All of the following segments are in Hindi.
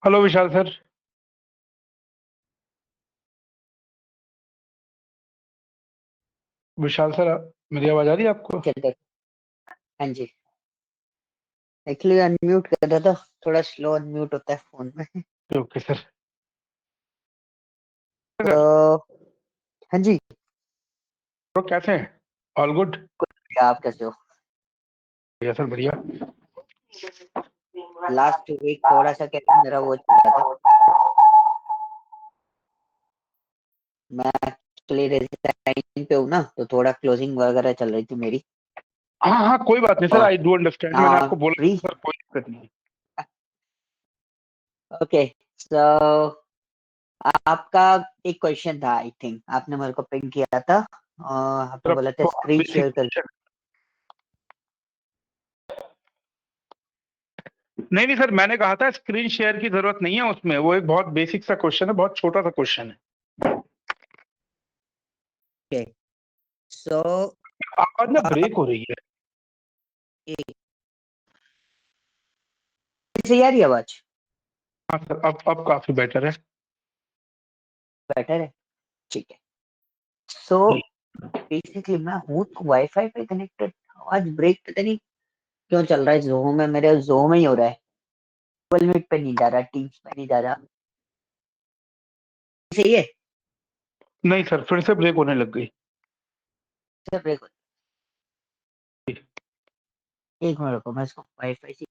हेलो विशाल सर। विशाल सर, मेरी आवाज आ रही है आपको? चलते। हाँ जी। एक्चुअली अनम्यूट कर रहा था, थोड़ा स्लो अनम्यूट होता है फोन में। Okay sir. सर, तो हाँ जी। तो कैसे हैं? All good? आप कैसे हो? बढ़िया सर, बढ़िया। लास्ट वीक थोड़ा सा क्या मेरा वो चल रहा था। मैं एक्चुअली रेजिडेंट पे हूँ ना, तो थोड़ा क्लोजिंग वगैरह चल रही थी मेरी। हाँ हाँ, कोई बात नहीं सर, आई डू अंडरस्टैंड। मैंने नाउ आपको बोला फ्री। था, सर कोई दिक्कत नहीं। ओके। सो आपका एक क्वेश्चन था, आई थिंक आपने मेरे को पिंग किया था। सर आपने अब बोला था बहुत स्क्रीन बेसिक शेयर कर। क्वेश्चन। नहीं नहीं सर, मैंने कहा था स्क्रीन शेयर की जरूरत नहीं है उसमें। वो एक बहुत बेसिक सा क्वेश्चन है, बहुत छोटा सा क्वेश्चन है। ओके। सो आवाज ना ब्रेक हो रही है। सही आ रही है आवाज? हाँ सर, अब काफी बेटर है। बेटर है। ठीक है। सो जी। बेसिकली मैं हूँ वाईफाई पे कनेक्टेड। आज ब्रेक पता नहीं क्यों चल रहा है। जोहो में, मेरे जोहो में ही हो रहा है। गूगल मीट पे नहीं जा रहा, टीम्स पे नहीं जा रहा। सही है। नहीं सर, फिर से ब्रेक होने लग गई। सब ब्रेक। एक मिनट रुको, मैं इसको वाईफाई से।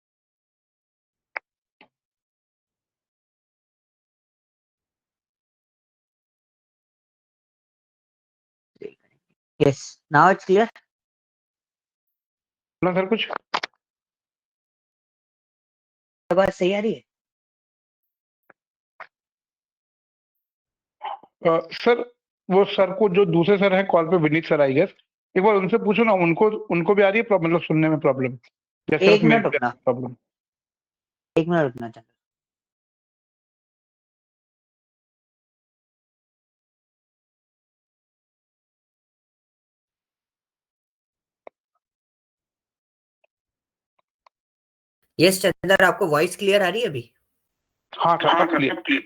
Yes, now it's clear. बोला सर कुछ? आवाज सही आ रही है? सर, वो सर को, जो दूसरे सर हैं कॉल पे, विनीत सर आई गेस, एक बार उनसे पूछो ना। उनको उनको भी आ रही है प्रॉब्लम, मतलब सुनने में प्रॉब्लम, या सिर्फ एक मेरे मिनट को रुकना। प्रॉब्लम? एक मिनट रुकना चाहिए। यस चंदर, आपको वॉइस क्लियर आ रही है अभी? हाँ सर, अब क्लियर।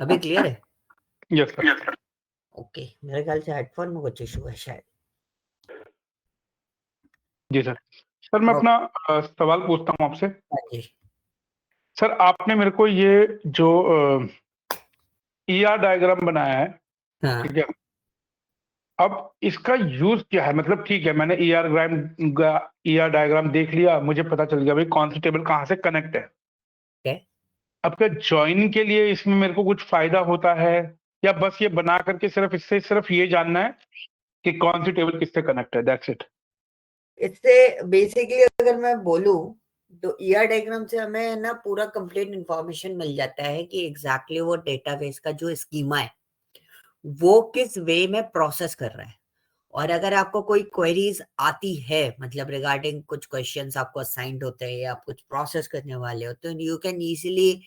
अभी क्लियर है। Yes sir. ओके, मेरे ख्याल से हेडफोन में कुछ इशू है शायद। जी सर। सर मैं अपना ओके। सवाल पूछता हूँ आपसे। हाँ जी। सर, आपने मेरे को ये जो ईआर डायग्राम बनाया है, हाँ। ठीक है, अब इसका यूज क्या है? मतलब ठीक है, मैंने ईआर डायग्राम देख लिया, मुझे पता चल गया भाई कौन सी टेबल कहाँ से कनेक्ट है। ओके। अब क्या ज्वाइन के लिए इसमें मेरे को कुछ फायदा होता है, या बस ये बना करके सिर्फ इससे सिर्फ ये जानना है कि कौन सी टेबल किससे कनेक्ट है, दैट्स इट? इससे बेसिकली अगर मैं बोलूं तो ईआर डायग्राम से हमें ना पूरा कंप्लीट इंफॉर्मेशन मिल जाता है कि एग्जैक्टली वो डेटाबेस का जो स्कीमा है वो किस वे में प्रोसेस कर रहा है। और अगर आपको कोई क्वेरीज आती है, मतलब रिगार्डिंग कुछ क्वेश्चंस आपको असाइंड होते हैं या आप कुछ प्रोसेस करने वाले हो, तो यू कैन इजीली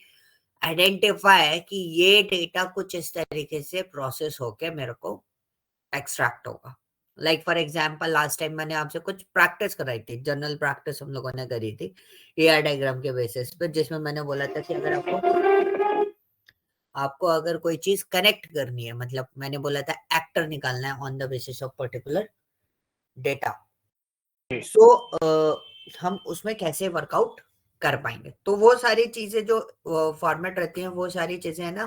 आइडेंटिफाई कि ये डेटा कुछ इस तरीके से प्रोसेस होके मेरे को एक्सट्रैक्ट होगा। Like for example, last time मैंने आपसे कुछ प्रैक्टिस कराई थी, जनरल प्रैक्टिस हम लोगों ने करी थी एआर डायग्राम के बेसिस पे, जिसमें मैंने बोला था कि अगर आपको अगर कोई चीज कनेक्ट करनी है, मतलब मैंने बोला था एक्टर निकालना है on the basis of particular data. So हम उसमें कैसे वर्कआउट कर पाएंगे, तो वो सारी चीजें जो फॉर्मेट रहती हैं, वो सारी चीजें है ना,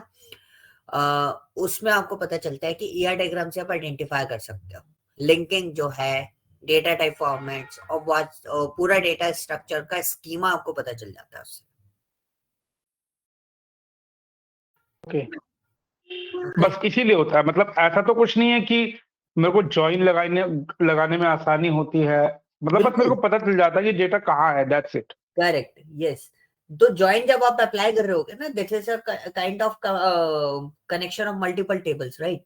उसमें आपको पता चलता है कि ईआर डायग्राम से आप आइडेंटिफाई कर सकते हो लिंकिंग जो है, डेटा टाइप फॉर्मेट्स और पूरा डेटा स्ट्रक्चर का स्कीमा आपको पता चल जाता है उससे। ओके। ओके। बस इसीलिए होता है, मतलब ऐसा तो कुछ नहीं है कि मेरे को ज्वाइन लगाने लगाने में आसानी होती है। मतलब बस मेरे बिल्कुल को पता चल जाता है कि डेटा कहाँ है, दैट्स इट। करेक्ट। यस। तो ज्वाइन जब आप अप्लाई कर रहे होगे ना, this is a kind of connection of multiple tables, right?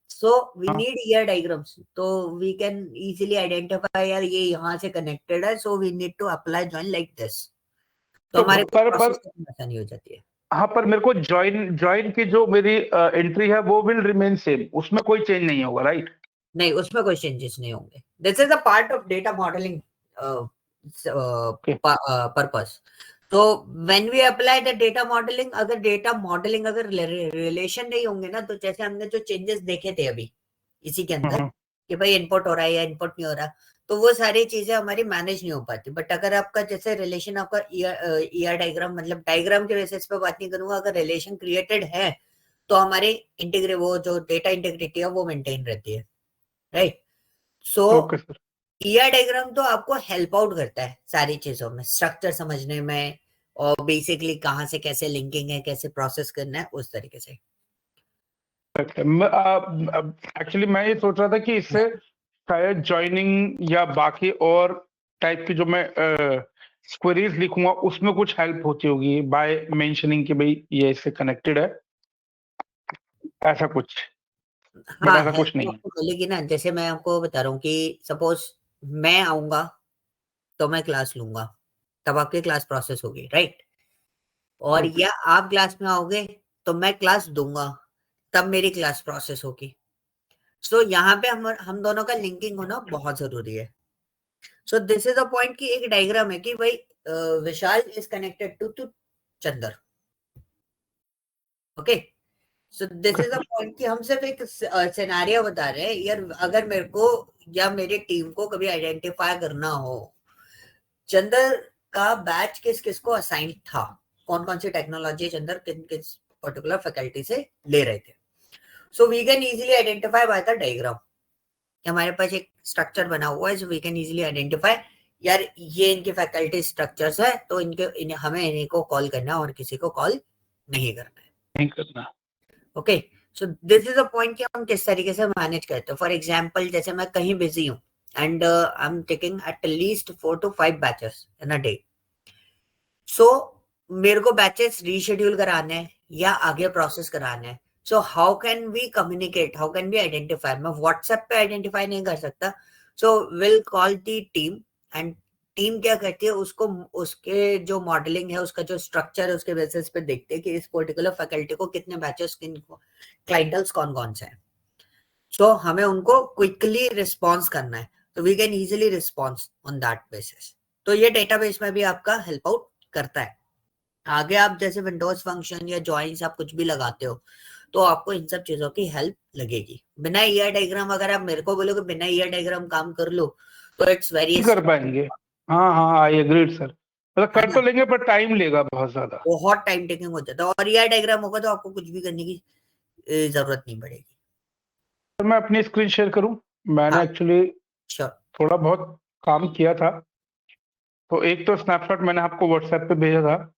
So we हाँ। नीड ईआर डायग्राम्स, तो वी कैन इजीली आइडेंटिफाई यार ये यहाँ से कनेक्टेड है, so we need to apply join like this. तो तो हमारे को पर प्रोसेस करने में आसानी हो जाती है। हाँ, पर मेरे को ज्वाइन ज्वाइन की जो मेरी एंट्री है वो विल रिमेन सेम, उसमें कोई चेंज नहीं होगा, राइट? नहीं, उसमें कोई चेंजेस नहीं होंगे। This is a part of data modelling okay. Purpose. तो when we apply the data modelling, अगर रिलेशन नहीं होंगे ना, तो जैसे हमने जो चेंजेस देखे थे अभी इसी के अंदर हम्म, कि भाई इनपुट हो रहा है या इनपुट नहीं हो रहा, तो वो सारी चीजें हमारी मैनेज नहीं हो पाती। बट अगर आपका जैसे रिलेशन, आपका ईआर डायग्राम, मतलब डायग्राम के बेसिस पे बात नहीं करूंगा, अगर रिलेशन क्रिएटेड है तो हमारी इंटीग्रे वो जो डेटा इंटीग्रिटी है वो मेंटेन रहती है, right. So okay sir. ER diagram तो आपको हेल्प आउट करता है सारी चीजों में, स्ट्रक्चर समझने में, और बेसिकली कहाँ से कैसे लिंकिंग है, कैसे प्रोसेस करना है, उस तरीके से। एक्चुअली मैं ये सोच रहा था कि इससे शायद ज्वाइनिंग या बाकी और टाइप की जो मैं क्वेरीज लिखूंगा उसमें कुछ हेल्प होती होगी बाय मेंशनिंग कि भाई ये इससे कनेक्टेड है, ऐसा कुछ। बट हाँ, ऐसा हेल्प कुछ तो नहीं है। आपको मिलेगी ना। जैसे मैं आपको बता रहा हूँ कि सपोज मैं आऊंगा तो मैं क्लास लूंगा, तब आपकी क्लास प्रोसेस होगी, राइट। और ओके। या आप क्लास में आओगे तो मैं क्लास दूंगा, तब मेरी क्लास प्रोसेस होगी। सो यहाँ पे हम दोनों का लिंकिंग होना बहुत जरूरी है। So this is a point कि एक डायग्राम है कि भाई Vishal is connected to to Chander, okay. So this is a point कि हम सिर्फ एक सिनेरियो बता रहे हैं यार। अगर मेरे को या मेरी टीम को कभी आइडेंटिफाई करना हो चंदर का बैच किस किस को असाइन था, कौन कौन सी टेक्नोलॉजी चंदर किन किस पर्टिकुलर फैकल्टी से ले रहे थे, so we can easily identify by the diagram. हमारे पास एक स्ट्रक्चर बना हुआ है, so we can easily identify यार ये इनके फैकल्टी स्ट्रक्चर्स है, तो हमें इन्हीं को कॉल करना है और किसी को कॉल नहीं करना है, नहीं करना। Okay. So this is a point कि हम किस तरीके से मैनेज करते हैं। फॉर एग्जाम्पल जैसे मैं कहीं बिजी हूँ and I am taking at least 4 to 5 batches in a day, so मेरे को बैचेस रीशेड्यूल कराने हैं या आगे प्रोसेस कराने हैं। So how can we communicate, how can we identify? मैं व्हाट्सएप पे आइडेंटिफाई नहीं कर सकता, so will call the team. And team क्या करती है, उसको उसके जो मॉडलिंग है, उसका जो स्ट्रक्चर है, उसके बेसिस पे देखते हैं कि इस पर्टिकुलर फैकल्टी को कितने बैचेस, किन क्लाइंटल्स कौन कौन से हैं। सो हमें उनको क्विकली रिस्पॉन्स करना है, तो we can easily response on that basis. तो ये डेटाबेस में भी आपका हेल्प आउट करता है। आगे आप जैसे विंडोज फंक्शन या जॉइंस आप कुछ भी लगाते हो, तो आपको इन सब चीजों की हेल्प लगेगी। बिना ईआर डायग्राम, अगर आप मेरे को बोलोगे बिना ईआर डायग्राम काम कर लो, तो इट्स वेरी, नहीं कर पाएंगे। हाँ हाँ, आई एग्रीड सर, मतलब है कर ना, तो लेंगे पर टाइम लेगा बहुत ज्यादा। बहुत टाइम टेकिंग हो जाता है। और ईआर डायग्राम होगा तो आपको कुछ भी करने की जरूरत नहीं पड़ेगी। सर मैं अपनी स्क्रीन शेयर करूं? हाँ, मैंने एक्चुअली श्योर। थोड़ा बहुत काम किया था, तो एक तो स्नैपशॉट मैंने आपको व्हाट्सएप पे भेजा था।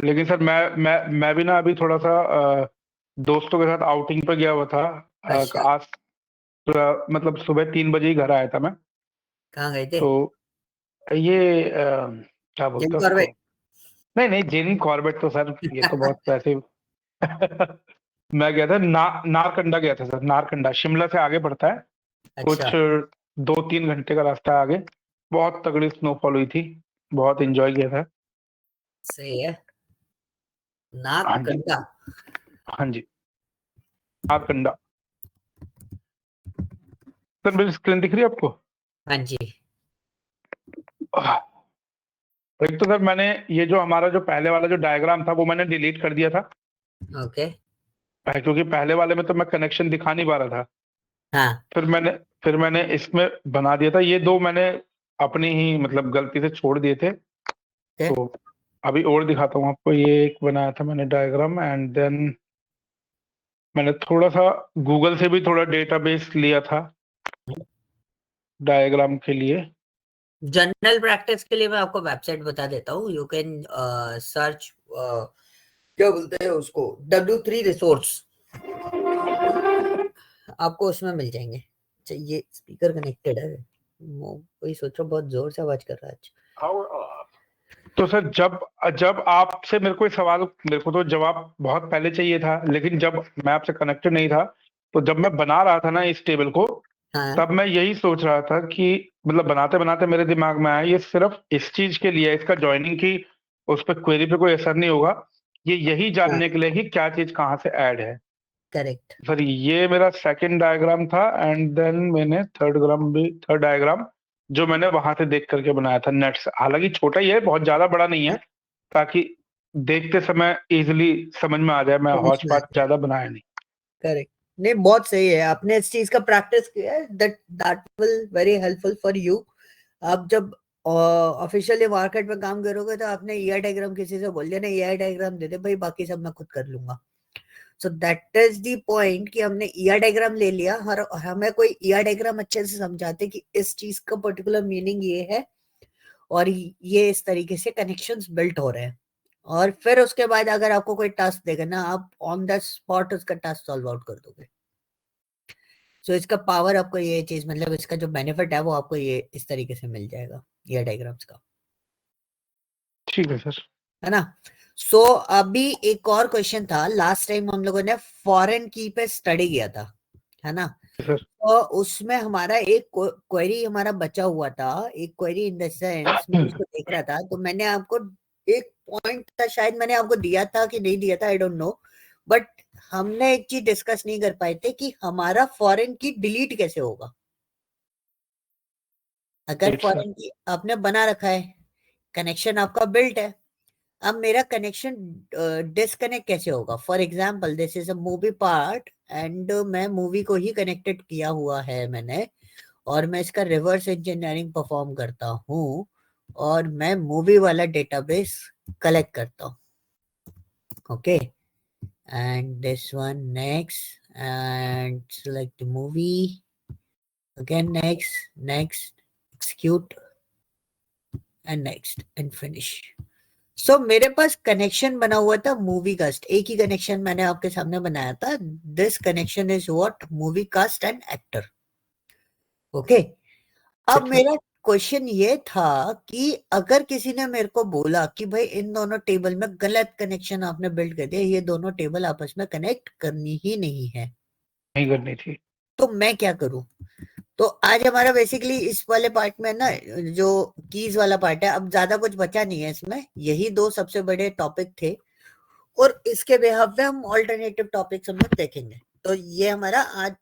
लेकिन सर मैं भी ना अभी थोड़ा सा दोस्तों के साथ आउटिंग पे गया हुआ था। अच्छा, आज मतलब सुबह 3 बजे ही घर आया था मैं। कहाँ गए थे? तो ये क्या जिम बोलते हैं उसको? कॉर्बेट? नहीं नहीं, जिम कॉर्बेट तो सर ये तो बहुत वैसे मैं गया था नारकंडा गया था सर। नारकंडा शिमला से आगे पड़ता है अच्छा, कुछ, 2-3 घंटे का रास्ता है आगे। बहुत तगड़ी स्नोफॉल हुई थी, बहुत एंजॉय किया था। सही है। नाक हाँ जी। कंडा। हाँ जी, नारकंडा। सर मेरी स्क्रीन दिख रही है आपको? हाँ जी। एक तो सर मैंने ये जो हमारा जो पहले वाला जो डायग्राम था वो मैंने डिलीट कर दिया था, ओके। क्योंकि पहले वाले में तो मैं कनेक्शन दिखा नहीं पा रहा था। हाँ, फिर मैंने इसमें बना दिया था। ये दो मैंने अपनी ही मतलब गलती से छोड़ दिए थे। ओके। तो अभी और दिखाता हूँ आपको। ये एक बनाया था मैंने डायग्राम, एंड देन मैंने थोड़ा सा गूगल से भी थोड़ा डेटाबेस लिया था डायग्राम के लिए। जनरल प्रैक्टिस के लिए मैं आपको वेबसाइट बता देता हूँ। यू कैन सर्च, क्या बोलते हैं उसको, W3 रिसोर्स, आपको उसमें मिल जाएंगे। अच्छा, ये स्पीकर कनेक्टेड है, वही सोचो, बहुत जोर से आवाज कर रहा है आज। तो सर जब जब आपसे मेरे को ये सवाल, मेरे को तो जवाब बहुत पहले चाहिए था, लेकिन जब मैं आपसे कनेक्टेड नहीं था, तो जब मैं बना रहा था ना इस टेबल को, हाँ, तब मैं यही सोच रहा था कि मतलब बनाते बनाते मेरे दिमाग में आया ये सिर्फ इस चीज के लिए है, इसका ज्वाइनिंग की उस पर क्वेरी पे कोई असर नहीं होगा। ये यही हाँ, जानने के लिए कि क्या चीज कहाँ से ऐड है। करेक्ट। सर ये मेरा सेकंड डायग्राम था, एंड देन मैंने थर्ड डायग्राम जो मैंने वहां से देख करके बनाया था नेट से। हालांकि छोटा ही है, बहुत ज्यादा बड़ा नहीं है, ताकि देखते समय इजिली समझ में आ जाए। मैं समझ हौच में पाच ज्यादा बनाया नहीं। करेक्ट, नहीं बहुत सही है, आपने इस चीज का प्रैक्टिस किया है, that will very helpful for you. आप जब ऑफिशियली मार्केट में काम करोगे तो आपने ईआर डायग्राम किसी से बोल दिया ना, ईआर डायग्राम दे दे भाई, बाकी सब मैं खुद कर लूंगा। So that is the point कि हमने ईआर डायग्राम ले लिया, और हमें कोई ईआर डायग्राम अच्छे से समझाते कि इस चीज का पर्टिकुलर मीनिंग ये है और ये इस तरीके से कनेक्शंस बिल्ट हो रहे हैं। और फिर उसके बाद अगर आपको कोई टास्क देगा ना, आप ऑन द स्पॉट उसका टास्क सॉल्व आउट कर दोगे। सो इसका पावर आपको, ये चीज मतलब इसका जो बेनिफिट है वो आपको ये इस तरीके से मिल जाएगा ये डायग्राम्स का, ठीक है सर। है ना। सो अभी एक और क्वेश्चन था, लास्ट टाइम हम लोगों ने फॉरेन की पे स्टडी किया था, है ना। सर तो उसमें हमारा एक क्वेरी हमारा बचा हुआ था, एक क्वेरी इन द सेंस मैं उसको देख रहा था, तो मैंने आपको एक पॉइंट था, शायद मैंने आपको दिया था कि नहीं दिया था, आई डोंट नो, बट हमने एक चीज डिस्कस नहीं कर पाए थे कि हमारा फॉरेन की डिलीट कैसे होगा। अगर राइट सर। फॉरेन की आपने बना रखा है, कनेक्शन आपका बिल्ट है, अब मेरा कनेक्शन डिस्कनेक्ट कैसे होगा। For example this is a movie part and मैं मूवी को ही कनेक्टेड किया हुआ है मैंने, और मैं इसका रिवर्स इंजीनियरिंग परफॉर्म करता हूँ, और मैं मूवी वाला डेटाबेस कलेक्ट करता हूँ। Okay, and this one next, and select the movie again, next execute and next and finish। सो मेरे पास कनेक्शन बना हुआ था मूवी कास्ट, एक ही कनेक्शन मैंने आपके सामने बनाया था, this connection is what movie cast and actor. Okay, अब मेरा क्वेश्चन ये था कि अगर किसी ने मेरे को बोला कि भाई इन दोनों टेबल में गलत कनेक्शन आपने बिल्ड कर दिया, ये दोनों टेबल आपस में कनेक्ट करनी ही नहीं है, नहीं करनी थी। तो मैं क्या करूं। तो आज हमारा बेसिकली इस वाले पार्ट में ना, जो कीज वाला पार्ट है, अब ज्यादा कुछ बचा नहीं है इसमें, यही दो सबसे बड़े टॉपिक थे, और इसके बेहद पे हम ऑल्टरनेटिव टॉपिक्स हम लोग देखेंगे। तो ये हमारा आज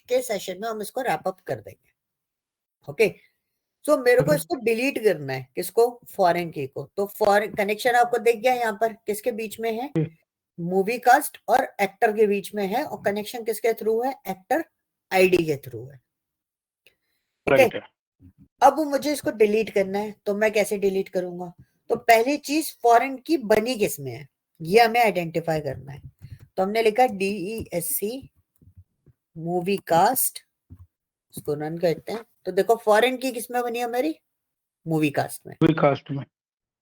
के सेशन में हम इसको रैप अप कर देंगे। ओके, सो मेरे को इसको डिलीट करना है, किसको, फॉरेन की को। तो फॉरेन कनेक्शन आपको दिख गया यहाँ पर, किसके बीच में है, मूवी कास्ट और एक्टर के बीच में है, और कनेक्शन किसके थ्रू है, एक्टर आईडी के थ्रू है। ठीक है, राइट है। अब मुझे इसको डिलीट करना है, तो मैं कैसे डिलीट करूंगा। तो पहली चीज, फॉरेन की बनी किस में है, ये हमें आइडेंटिफाई करना है। तो हमने लिखा DESC मूवी कास्ट, इसको रन करते हैं। तो देखो फॉरेन की किसमें बनी है हमारी, मूवी कास्ट में। कास्ट में।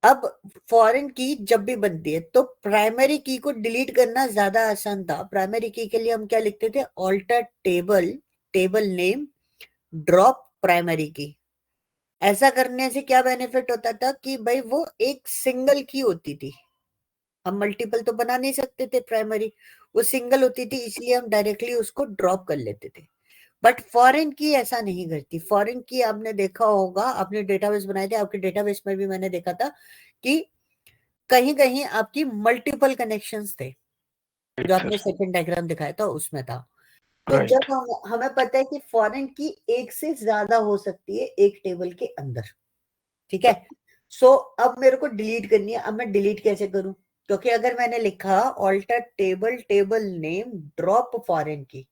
अब फॉरेन की जब भी बनती है तो प्राइमरी की को डिलीट करना ज्यादा आसान था। प्राइमरी की के लिए हम क्या लिखते थे, alter table, table name, drop primary key. ऐसा करने से क्या बेनिफिट होता था कि भाई वो एक सिंगल की होती थी, हम मल्टीपल तो बना नहीं सकते थे प्राइमरी, वो सिंगल होती थी, इसलिए हम डायरेक्टली उसको ड्रॉप कर लेते थे। बट फॉरेन की ऐसा नहीं करती। फॉरेन की आपने देखा होगा, आपने डेटाबेस बनाए थे, आपके डेटाबेस में भी मैंने देखा था कि कहीं कहीं आपकी मल्टीपल कनेक्शंस थे, जो आपने सेकंड डायग्राम दिखाया था उसमें था। तो राइट। जब हमें पता है कि फॉरेन की एक से ज्यादा हो सकती है एक टेबल के अंदर, ठीक है। सो अब मेरे को डिलीट करनी है, अब मैं डिलीट कैसे करूं, क्योंकि अगर मैंने लिखा alter table, table name, drop foreign key,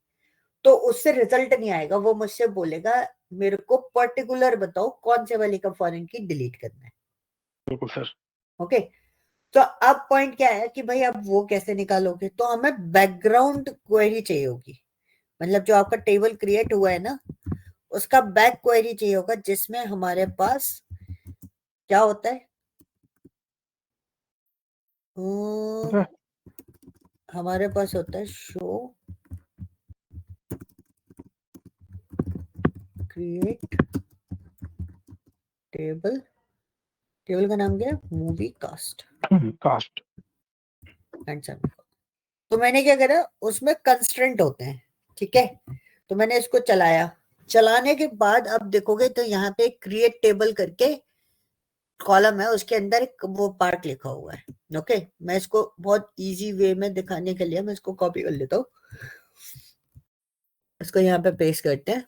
तो उससे रिजल्ट नहीं आएगा, वो मुझसे बोलेगा मेरे को पर्टिकुलर बताओ कौन से वाले का फॉरेन की डिलीट करना है। बिल्कुल सर। ओके, तो अब पॉइंट क्या है कि भाई अब वो कैसे निकालोगे, तो हमें बैकग्राउंड क्वेरी चाहिए होगी, मतलब जो आपका टेबल क्रिएट हुआ है ना, उसका बैक क्वेरी चाहिए होगा, जिसमें हमारे पास क्या होता है, हमारे पास होता है शो क्रिएट टेबल, टेबल का नाम क्या है, movie cast cast. And semicolon. तो मैंने क्या करा, उसमें कंस्ट्रेंट होते हैं, ठीक है। तो मैंने इसको चलाया, चलाने के बाद अब देखोगे तो यहाँ पे क्रिएट टेबल करके कॉलम है, उसके अंदर एक वो पार्ट लिखा हुआ है। ओके, मैं इसको बहुत इजी वे में दिखाने के लिए मैं इसको कॉपी कर लेता हूँ, इसको यहाँ पे पेस्ट करते हैं।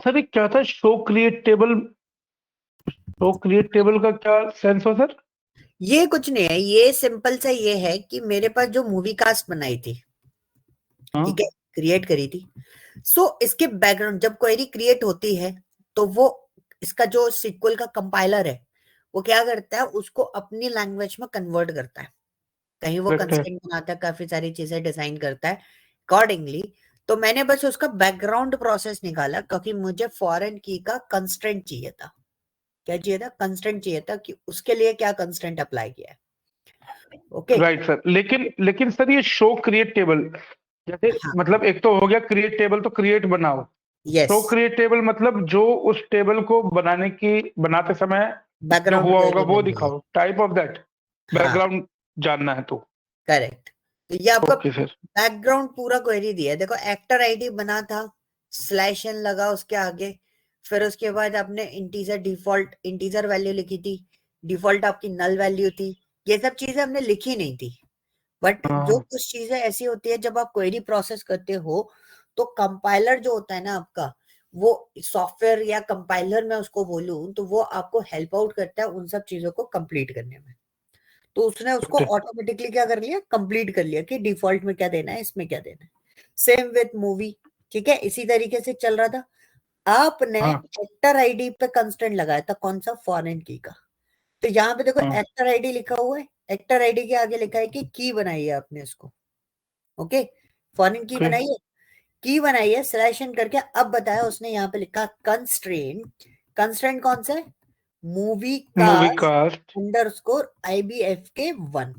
सर ये क्या था show create table? Show create table का क्या सेंस हो सर? ये कुछ नहीं है, ये सिंपल सा ये है कि मेरे पास जो मूवी कास्ट बनाई थी, हाँ ठीक है, क्रिएट करी थी, सो इसके बैकग्राउंड जब क्वेरी क्रिएट होती है तो वो इसका जो सीक्वल का कंपाइलर है वो क्या करता है, उसको अपनी लैंग्वेज में कन्वर्ट करता है, कहीं वो करेक्ट है। कंस्ट्रेंट बनाता है, काफी सारी चीजें डिजाइन करता है अकॉर्डिंगली। तो मैंने बस उसका बैकग्राउंड प्रोसेस निकाला, क्योंकि मुझे फॉरेन की का कंस्ट्रेंट चाहिए था। क्या चाहिए था? कंस्ट्रेंट चाहिए था कि उसके लिए क्या कंस्ट्रेंट अप्लाई किया है। ओके, राइट सर, लेकिन लेकिन सर ये शो क्रिएट टेबल जैसे, हाँ, मतलब एक तो हो गया क्रिएट टेबल, तो क्रिएट बनाओ। यस, शो क्रिएट टेबल मतलब जो उस टेबल को बनाते समय जो बैकग्राउंड हुआ होगा क्वेरी वो बन रही है। दिखाओ, टाइप ऑफ दैट, हाँ, बैकग्राउंड जानना है तो। करेक्ट। तो ये आपका ओके सर। बैकग्राउंड पूरा क्वेरी दिया है। देखो, एक्टर आईडी बना था, स्लैश एन लगा उसके आगे, फिर उसके बाद आपने इंटीजर डिफॉल्ट इंटीजर वैल्यू लिखी थी, डिफॉल्ट आपकी नल वैल्यू थी। ये सब चीजें हमने लिखी नहीं थी, बट जो हाँ कुछ चीजें ऐसी होती है जब आप क्वेरी प्रोसेस करते हो तो कंपाइलर जो होता है ना आपका, वो सॉफ्टवेयर या कंपाइलर मैं उसको बोलूं तो वो आपको हेल्प आउट करता है उन सब चीजों को कंप्लीट करने में। तो उसने उसको ओके। ऑटोमेटिकली क्या कर लिया, कंप्लीट कर लिया कि डिफॉल्ट में क्या देना है, इसमें क्या देना है। सेम विथ मूवी, ठीक है, इसी तरीके से चल रहा था। आपने हाँ एक्टर आईडी पे कंस्ट्रेंट लगाया था, कौन सा? फॉरेन की का। तो यहाँ पे देखो हाँ एक्टर आईडी लिखा हुआ है, एक्टर आईडी के आगे लिखा है कि की बनाई है आपने इसको। ओके, फॉरेन की ओके। बनाई है, की बनाई है, स्लैश इन करके अब बताया उसने यहाँ पे लिखा कंस्ट्रेंट। कंस्ट्रेंट कौन सा है? Movie movie cast cast. Underscore IBF k 1।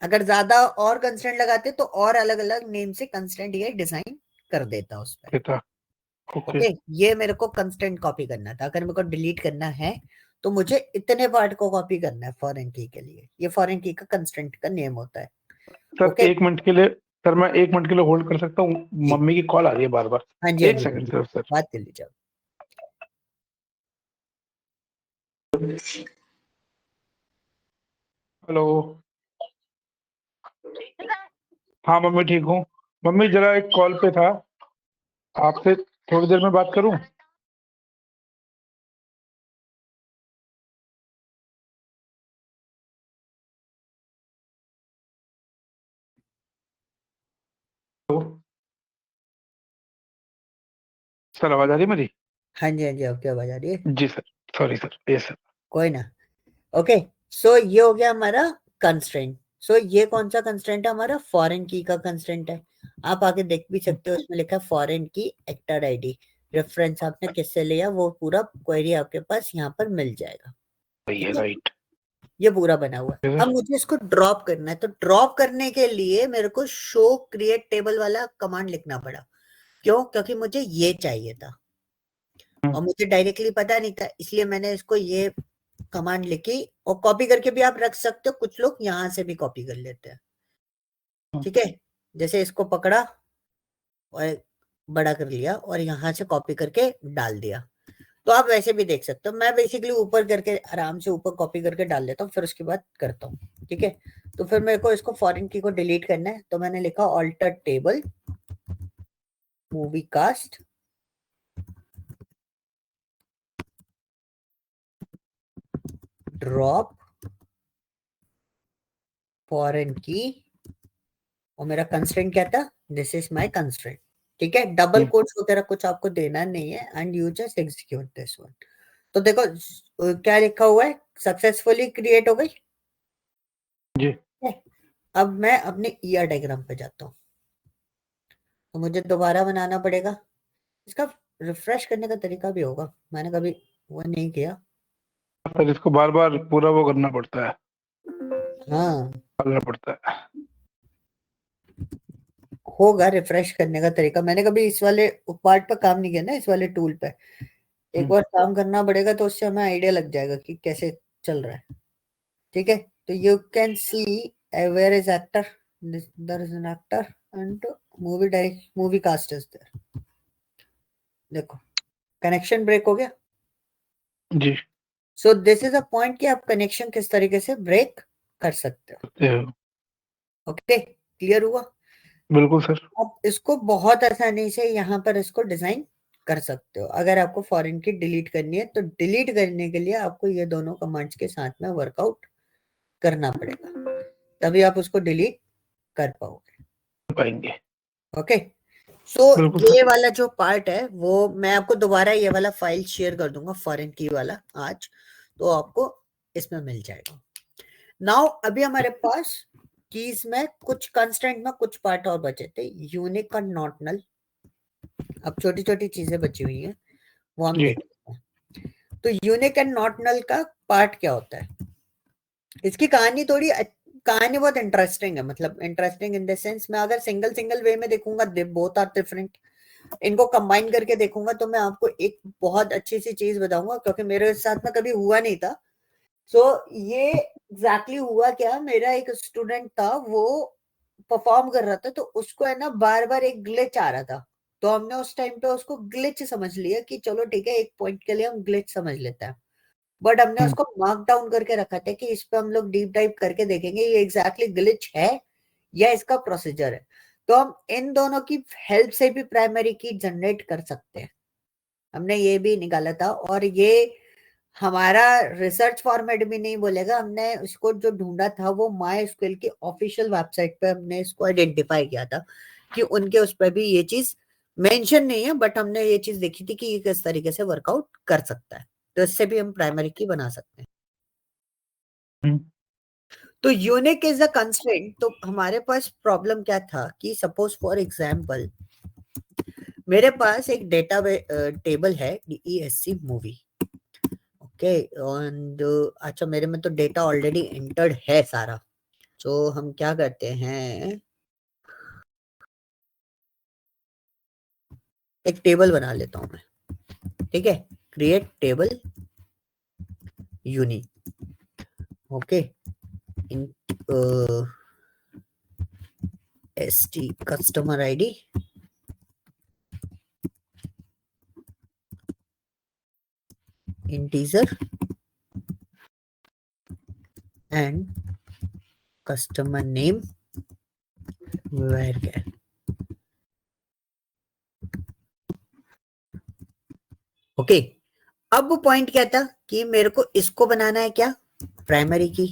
अगर ज्यादा और कंस्ट्रेंट लगाते तो और अलग अलग नेम से कंस्ट्रेंट ये डिजाइन कर देता उस पे। था। ओके। ओके, ये मेरे को कंस्ट्रेंट कॉपी करना था। अगर मेरे को डिलीट करना है तो मुझे इतने पार्ट को कॉपी करना है फॉरेन की के लिए। ये फॉरेन की का कंस्ट्रेंट का नेम होता है। सर ओके, 1 मिनट के लिए, सर मैं 1 मिनट के लिए होल्ड कर सकता हूँ? जी, मम्मी की कॉल आ रही है बार बार। हाँ जी, हाँ एक जी, सेकंड बिल्कुल, सर सर। बात कर लीजिए। हेलो। हाँ मम्मी ठीक हूँ। मम्मी जरा एक कॉल पे था, आपसे थोड़ी देर में बात करूँ? तो सर आवाज आ रही है मेरी? हाँ जी, हाँ जी, आपकी आवाज आ रही है। जी सर। सॉरी सर, ये सर। कोई ना। ओके, सो ये हो गया हमारा कंस्ट्रेंट। सो ये कौन सा कंस्ट्रेंट है? हमारा फॉरेन की का कंस्ट्रेंट है। आप आगे देख भी सकते हो, इसमें लिखा है फॉरेन की एक्टर आईडी। रेफरेंस आपने किससे लिया वो पूरा क्वेरी आपके पास यहाँ पर मिल जाएगा। सही है, ठीक है, राइट। ये पूरा बना हुआ है। अब सर मुझे इसको ड्रॉप करना है, तो ड्रॉप करने के लिए मेरे को शो क्रिएट टेबल वाला कमांड लिखना पड़ा। क्यों? क्योंकि मुझे ये चाहिए था और मुझे डायरेक्टली पता नहीं था, इसलिए मैंने इसको ये कमांड लिखी। और कॉपी करके भी आप रख सकते हो, कुछ लोग यहाँ से भी कॉपी कर लेते हैं। ठीक है, जैसे इसको पकड़ा और बड़ा कर लिया और यहाँ से कॉपी करके डाल दिया। तो आप वैसे भी देख सकते हो। मैं बेसिकली ऊपर करके आराम से ऊपर कॉपी करके डाल लेता हूँ, फिर उसके बाद करता हूँ। ठीक है, तो फिर मेरे को इसको फॉरेन की को डिलीट करना है, तो मैंने लिखा alter table movie cast drop foreign key, और मेरा कंस्ट्रेंट क्या था? This is my constraint. ठीक है, डबल कोट्स वगैरह कुछ आपको देना नहीं है, and you just execute this one. तो देखो क्या लिखा हुआ है, सक्सेसफुली क्रिएट हो गई। जी। ठीक है? अब मैं अपने ईआर डायग्राम पे जाता हूँ, तो मुझे दोबारा बनाना पड़ेगा। इसका रिफ्रेश करने का तरीका भी होगा, मैंने कभी वो नहीं किया। सर इसको बार बार पूरा वो करना पड़ता है, हाँ, करना पड़ता है। होगा रिफ्रेश करने का तरीका। मैंने कभी इस वाले पार्ट पर काम नहीं किया ना, इस वाले टूल पे। एक बार काम करना पड़ेगा तो उससे हमें आइडिया लग जाएगा कि कैसे चल रहा है। ठीक है, तो you can see where is actor, there is an actor and movie cast is there. देखो, कनेक्शन ब्रेक हो गया। जी। So this is a point कि आप कनेक्शन किस तरीके से ब्रेक कर सकते हो। करते हो। ओके, क्लियर हुआ? बिल्कुल सर। अब इसको बहुत आसानी से यहाँ पर इसको डिजाइन कर सकते हो। अगर आपको फॉरेन की डिलीट करनी है तो डिलीट करने के लिए आपको ये दोनों कमांड्स के साथ में वर्कआउट करना पड़ेगा, तभी आप उसको डिलीट कर पाओगे। पाएंगे। ओके, सो बिल्कुल ये सर। वाला जो पार्ट है वो मैं आपको दोबारा ये वाला फाइल शेयर कर दूंगा, फॉरेन की वाला आज, तो आपको इसमें मिल जाएगा। नाउ अभी हमारे पास कीज में कुछ कंस्ट्रेंट में कुछ पार्ट और बचे थे, यूनिक और नॉट नल। अब छोटी छोटी चीजें बची हुई हैं वो हम जी। देख लेते हैं। तो यूनिक एंड नॉट नल का पार्ट क्या होता है, इसकी कहानी बहुत इंटरेस्टिंग है, मतलब इंटरेस्टिंग इन द सेंस, मैं अगर सिंगल सिंगल वे में देखूंगा बोथ आर डिफरेंट, इनको कंबाइन करके देखूंगा तो मैं आपको एक बहुत अच्छी सी चीज बताऊंगा, क्योंकि मेरे साथ में कभी हुआ नहीं था। सो ये एग्जैक्टली हुआ क्या, मेरा एक स्टूडेंट था, वो परफॉर्म कर रहा था, तो उसको है ना बार बार एक ग्लिच आ रहा था, तो हमने उस टाइम पे उसको ग्लिच समझ लिया कि चलो ठीक है, एक पॉइंट के लिए हम ग्लिच समझ लेते हैं, बट हमने उसको मार्क डाउन करके रखा था कि इस पे हम लोग डीप डाइव करके देखेंगे ये एग्जैक्टली ग्लिच है या इसका प्रोसीजर है। तो हम इन दोनों की हेल्प से भी प्राइमरी की जनरेट कर सकते हैं, हमने ये भी निकाला था, और ये हमारा रिसर्च फॉर्मेट भी नहीं बोलेगा, हमने इसको जो ढूंढा था वो माई स्क्यूएल की ऑफिशियल वेबसाइट पे हमने इसको आइडेंटिफाई किया था कि उनके उस पर भी ये चीज मेंशन नहीं है, बट हमने ये चीज देखी थी कि ये किस तरीके से वर्कआउट कर सकता है, तो इससे भी हम प्राइमरी की बना सकते हैं। तो यूनिक इज अ कंस्ट्रेंट, तो हमारे पास प्रॉब्लम क्या था कि सपोज फॉर एग्जांपल मेरे पास एक डेटा टेबल है DESC मूवी, ओके, एंड अच्छा मेरे में तो डेटा ऑलरेडी एंटर्ड है सारा, तो हम क्या करते हैं, एक टेबल बना लेता हूं मैं, ठीक है, create table unique, okay, in ST customer ID integer and customer name varchar, okay. अब पॉइंट क्या था कि मेरे को इसको बनाना है क्या, प्राइमरी की,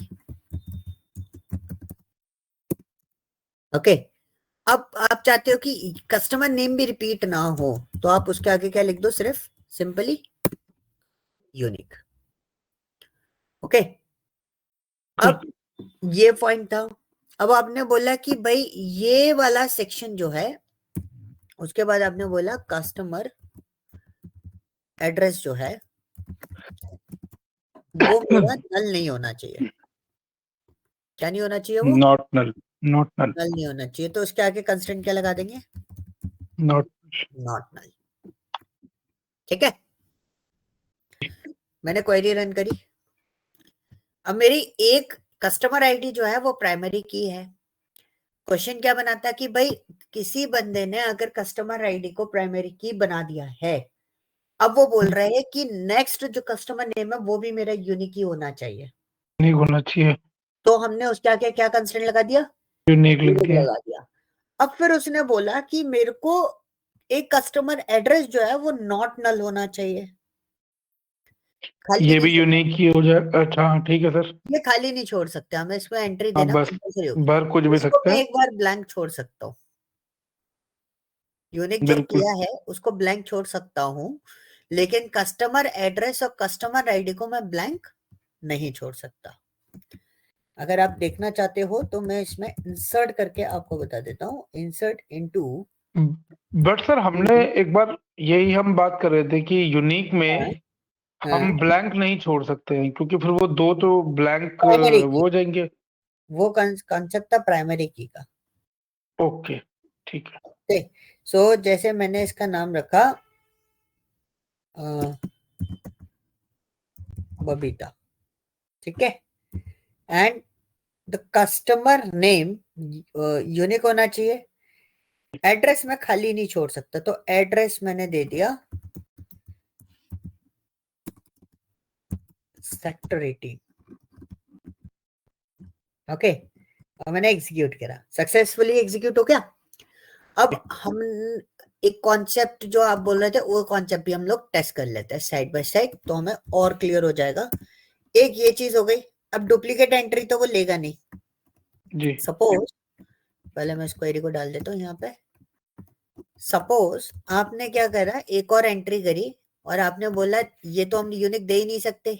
ओके। अब आप चाहते हो कि कस्टमर नेम भी रिपीट ना हो, तो आप उसके आगे क्या लिख दो, सिर्फ सिंपली यूनिक, ओके। अब ये पॉइंट था, अब आपने बोला कि भाई ये वाला सेक्शन जो है, उसके बाद आपने बोला कस्टमर एड्रेस जो है वो मेरा नल नहीं होना चाहिए, क्या नहीं होना चाहिए, वो नॉट नल। Not null. नल नहीं होना चाहिए, तो उसके आगे कंस्ट्रेंट क्या लगा देंगे, नॉट। नॉट नल, ठीक है। मैंने क्वेरी रन करी, अब मेरी एक कस्टमर आईडी जो है वो प्राइमरी की है, क्वेश्चन क्या बनाता है कि भाई किसी बंदे ने अगर कस्टमर आईडी को प्राइमरी की बना दिया है, अब वो बोल रहे हैं कि नेक्स्ट जो कस्टमर नेम है वो भी मेरा यूनिक ही होना चाहिए, नहीं होना चाहिए। तो हमने उसके आगे क्या कंस्ट्रेंट लगा दिया, यूनिक लिख यूनिक दिया। लगा दिया। अब फिर उसने बोला कि मेरे को एक कस्टमर एड्रेस जो है वो नॉट नल होना चाहिए, खाली ये नहीं भी छोड़ना, यूनिक ही हो जाए। अच्छा हाँ ठीक है सर। ये खाली नहीं छोड़ सकते, हमें इसमें एंट्री हाँ देना बस कंपल्सरी होगी, भर कुछ भी इसको सकता मैं है। एक बार ब्लैंक छोड़ सकता हूँ, यूनिक जो बिल्कुल। किया है उसको ब्लैंक छोड़ सकता हूँ, लेकिन कस्टमर एड्रेस और कस्टमर आईडी को मैं ब्लैंक नहीं छोड़ सकता। अगर आप देखना चाहते हो तो मैं इसमें इंसर्ट करके आपको बता देता हूँ, इंसर्ट इनटू, बट सर हमने एक बार यही हम बात कर रहे थे कि यूनिक हाँ, में हाँ, हम ब्लैंक नहीं छोड़ सकते हैं, क्योंकि फिर वो दो तो ब्लैंक प्राइमरी वो की, हो जाएंगे। वो कंसेप्ट था प्राइमरी की का, ओके ठीक है। ओके। सो जैसे मैंने इसका नाम रखा बबीता, ठीक है, and the customer name unique होना चाहिए, एड्रेस मैं खाली नहीं छोड़ सकता, तो एड्रेस मैंने दे दिया सेक्टर 18, ओके, और मैंने एग्जीक्यूट करा, सक्सेसफुली एग्जीक्यूट हो गया। अब हम एक कॉन्सेप्ट जो आप बोल रहे थे वो कॉन्सेप्ट भी हम लोग टेस्ट कर लेते हैं साइड बाय साइड, तो हमें और क्लियर हो जाएगा। एक ये चीज हो गई। अब डुप्लीकेट एंट्री तो वो लेगा नहीं। जी सपोज पहले मैं इस क्वेरी को डाल देता हूँ यहाँ पे। सपोज आपने क्या करा, एक और एंट्री करी और आपने बोला ये तो हम यूनिक दे ही नहीं सकते,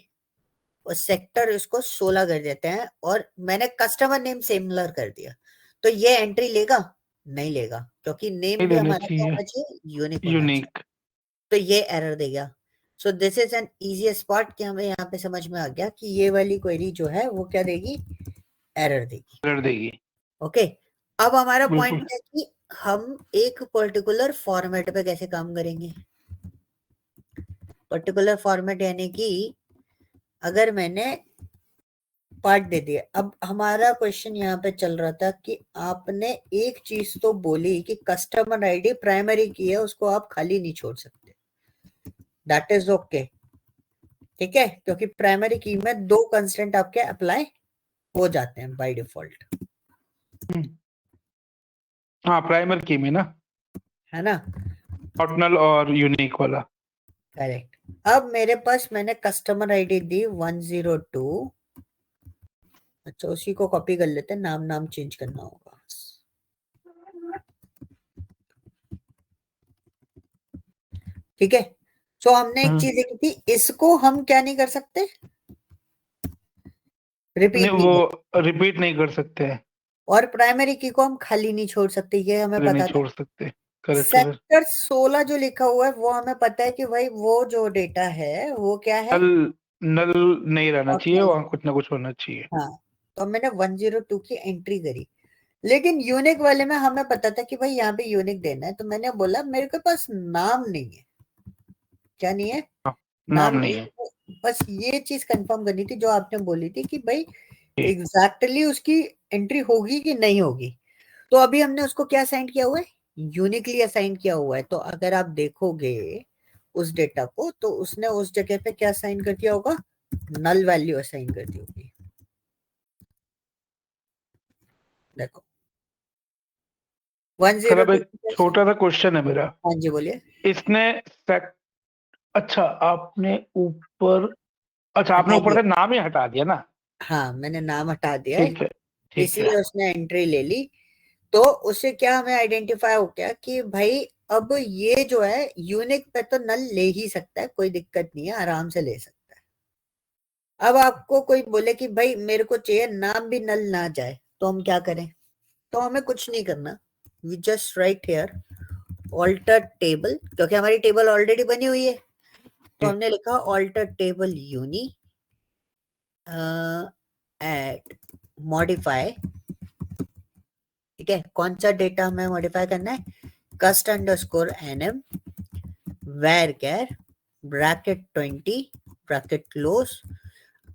और सेक्टर इसको 16 कर देते हैं, और मैंने कस्टमर नेम सिमिलर कर दिया, तो ये एंट्री लेगा? नहीं लेगा, क्योंकि नेम नहीं भी लेना हमारा क्या चाहिए, होना चाहिए? यूनिक होना चाहिए। यूनिक। तो ये एरर देगा। सो this is an easiest part कि हमें यहाँ पे समझ में आ गया कि ये वाली क्वेरी जो है वो क्या देगी? एरर देगी। कर देगी। ओके। अब हमारा बिल्कुल। पॉइंट है कि हम एक पर्टिकुलर फॉर्मेट पे कैसे काम करेंगे। पर्टिकुलर फॉर्मेट यानी कि अगर मैंने पार्ट दे दिया, अब हमारा क्वेश्चन यहाँ पे चल रहा था कि आपने एक चीज तो बोली कि कस्टमर आईडी प्राइमरी की है, उसको आप खाली नहीं छोड़ सकते। दैट इज ओके, ठीक है, क्योंकि प्राइमरी की में 2 कंस्टेंट आपके अप्लाई हो जाते हैं बाय डिफॉल्ट, हाँ प्राइमर की में ना, है ना? ऑर्डिनल और यूनिक वाला। करेक्ट। अब मेरे पास मैंने कस्टमर आईडी दी 102। अच्छा, उसी को कॉपी कर लेते हैं, नाम नाम चेंज करना होगा। ठीक है। सो हमने एक चीज देखी थी, इसको हम क्या नहीं कर सकते? नहीं रिपीट नहीं कर। वो रिपीट नहीं कर सकते हैं, और प्राइमरी की को हम खाली नहीं छोड़ सकते, ये हमें नहीं पता था। छोड़ सकते। Correct correct. सेक्टर 16 जो लिखा हुआ है वो हमें पता है कि भाई वो जो डेटा है वो क्या है? नल, नल नहीं रहना चाहिए, नल। वहाँ कुछ ना कुछ होना चाहिए। हाँ, तो मैंने 102 की एंट्री करी, लेकिन यूनिक वाले में हमें पता था कि भाई यहाँ पे यूनिक देना है, तो मैंने बोला मेरे के पास नाम नहीं है। क्या नहीं है? हाँ, नाम नाम नहीं नहीं है। है। तो बस ये चीज कंफर्म करनी थी जो आपने बोली थी कि भाई जी। एग्जैक्टली उसकी एंट्री होगी कि नहीं होगी। तो अभी हमने उसको क्या असाइन किया हुआ है? यूनिकली असाइन किया हुआ है। तो अगर आप देखोगे उस डेटा को, तो उसने उस जगह पे क्या असाइन कर दिया होगा? नल वैल्यू असाइन कर दी होगी। देखो सर अब 102। एक छोटा सा क्वेश्चन है मेरा। हाँ जी, बोलिए। इसने सेक अच्छा आपने ऊपर, अच्छा आपने हटा ऊपर दिया। से नाम ही हटा दिया ना। हाँ, मैंने नाम हटा दिया है, ठीक है, ठीक है। इसलिए उसने एंट्री ले ली। तो उससे क्या हमें आइडेंटिफाई हो गया कि भाई अब ये जो है यूनिक पे तो नल ले ही सकता है, कोई दिक्कत नहीं है, आराम से ले सकता है। अब आपको कोई बोले कि भाई मेरे को चाहिए नाम भी नल ना जाए, तो हम क्या करें? तो हमें कुछ नहीं करना। We just write here alter table, क्योंकि हमारी टेबल ऑलरेडी बनी हुई है, तो जी। हमने लिखा alter table uni at modify. ठीक है, कौन सा डेटा हमें मॉडिफाई करना है? Cust underscore NM varchar bracket 20 bracket close.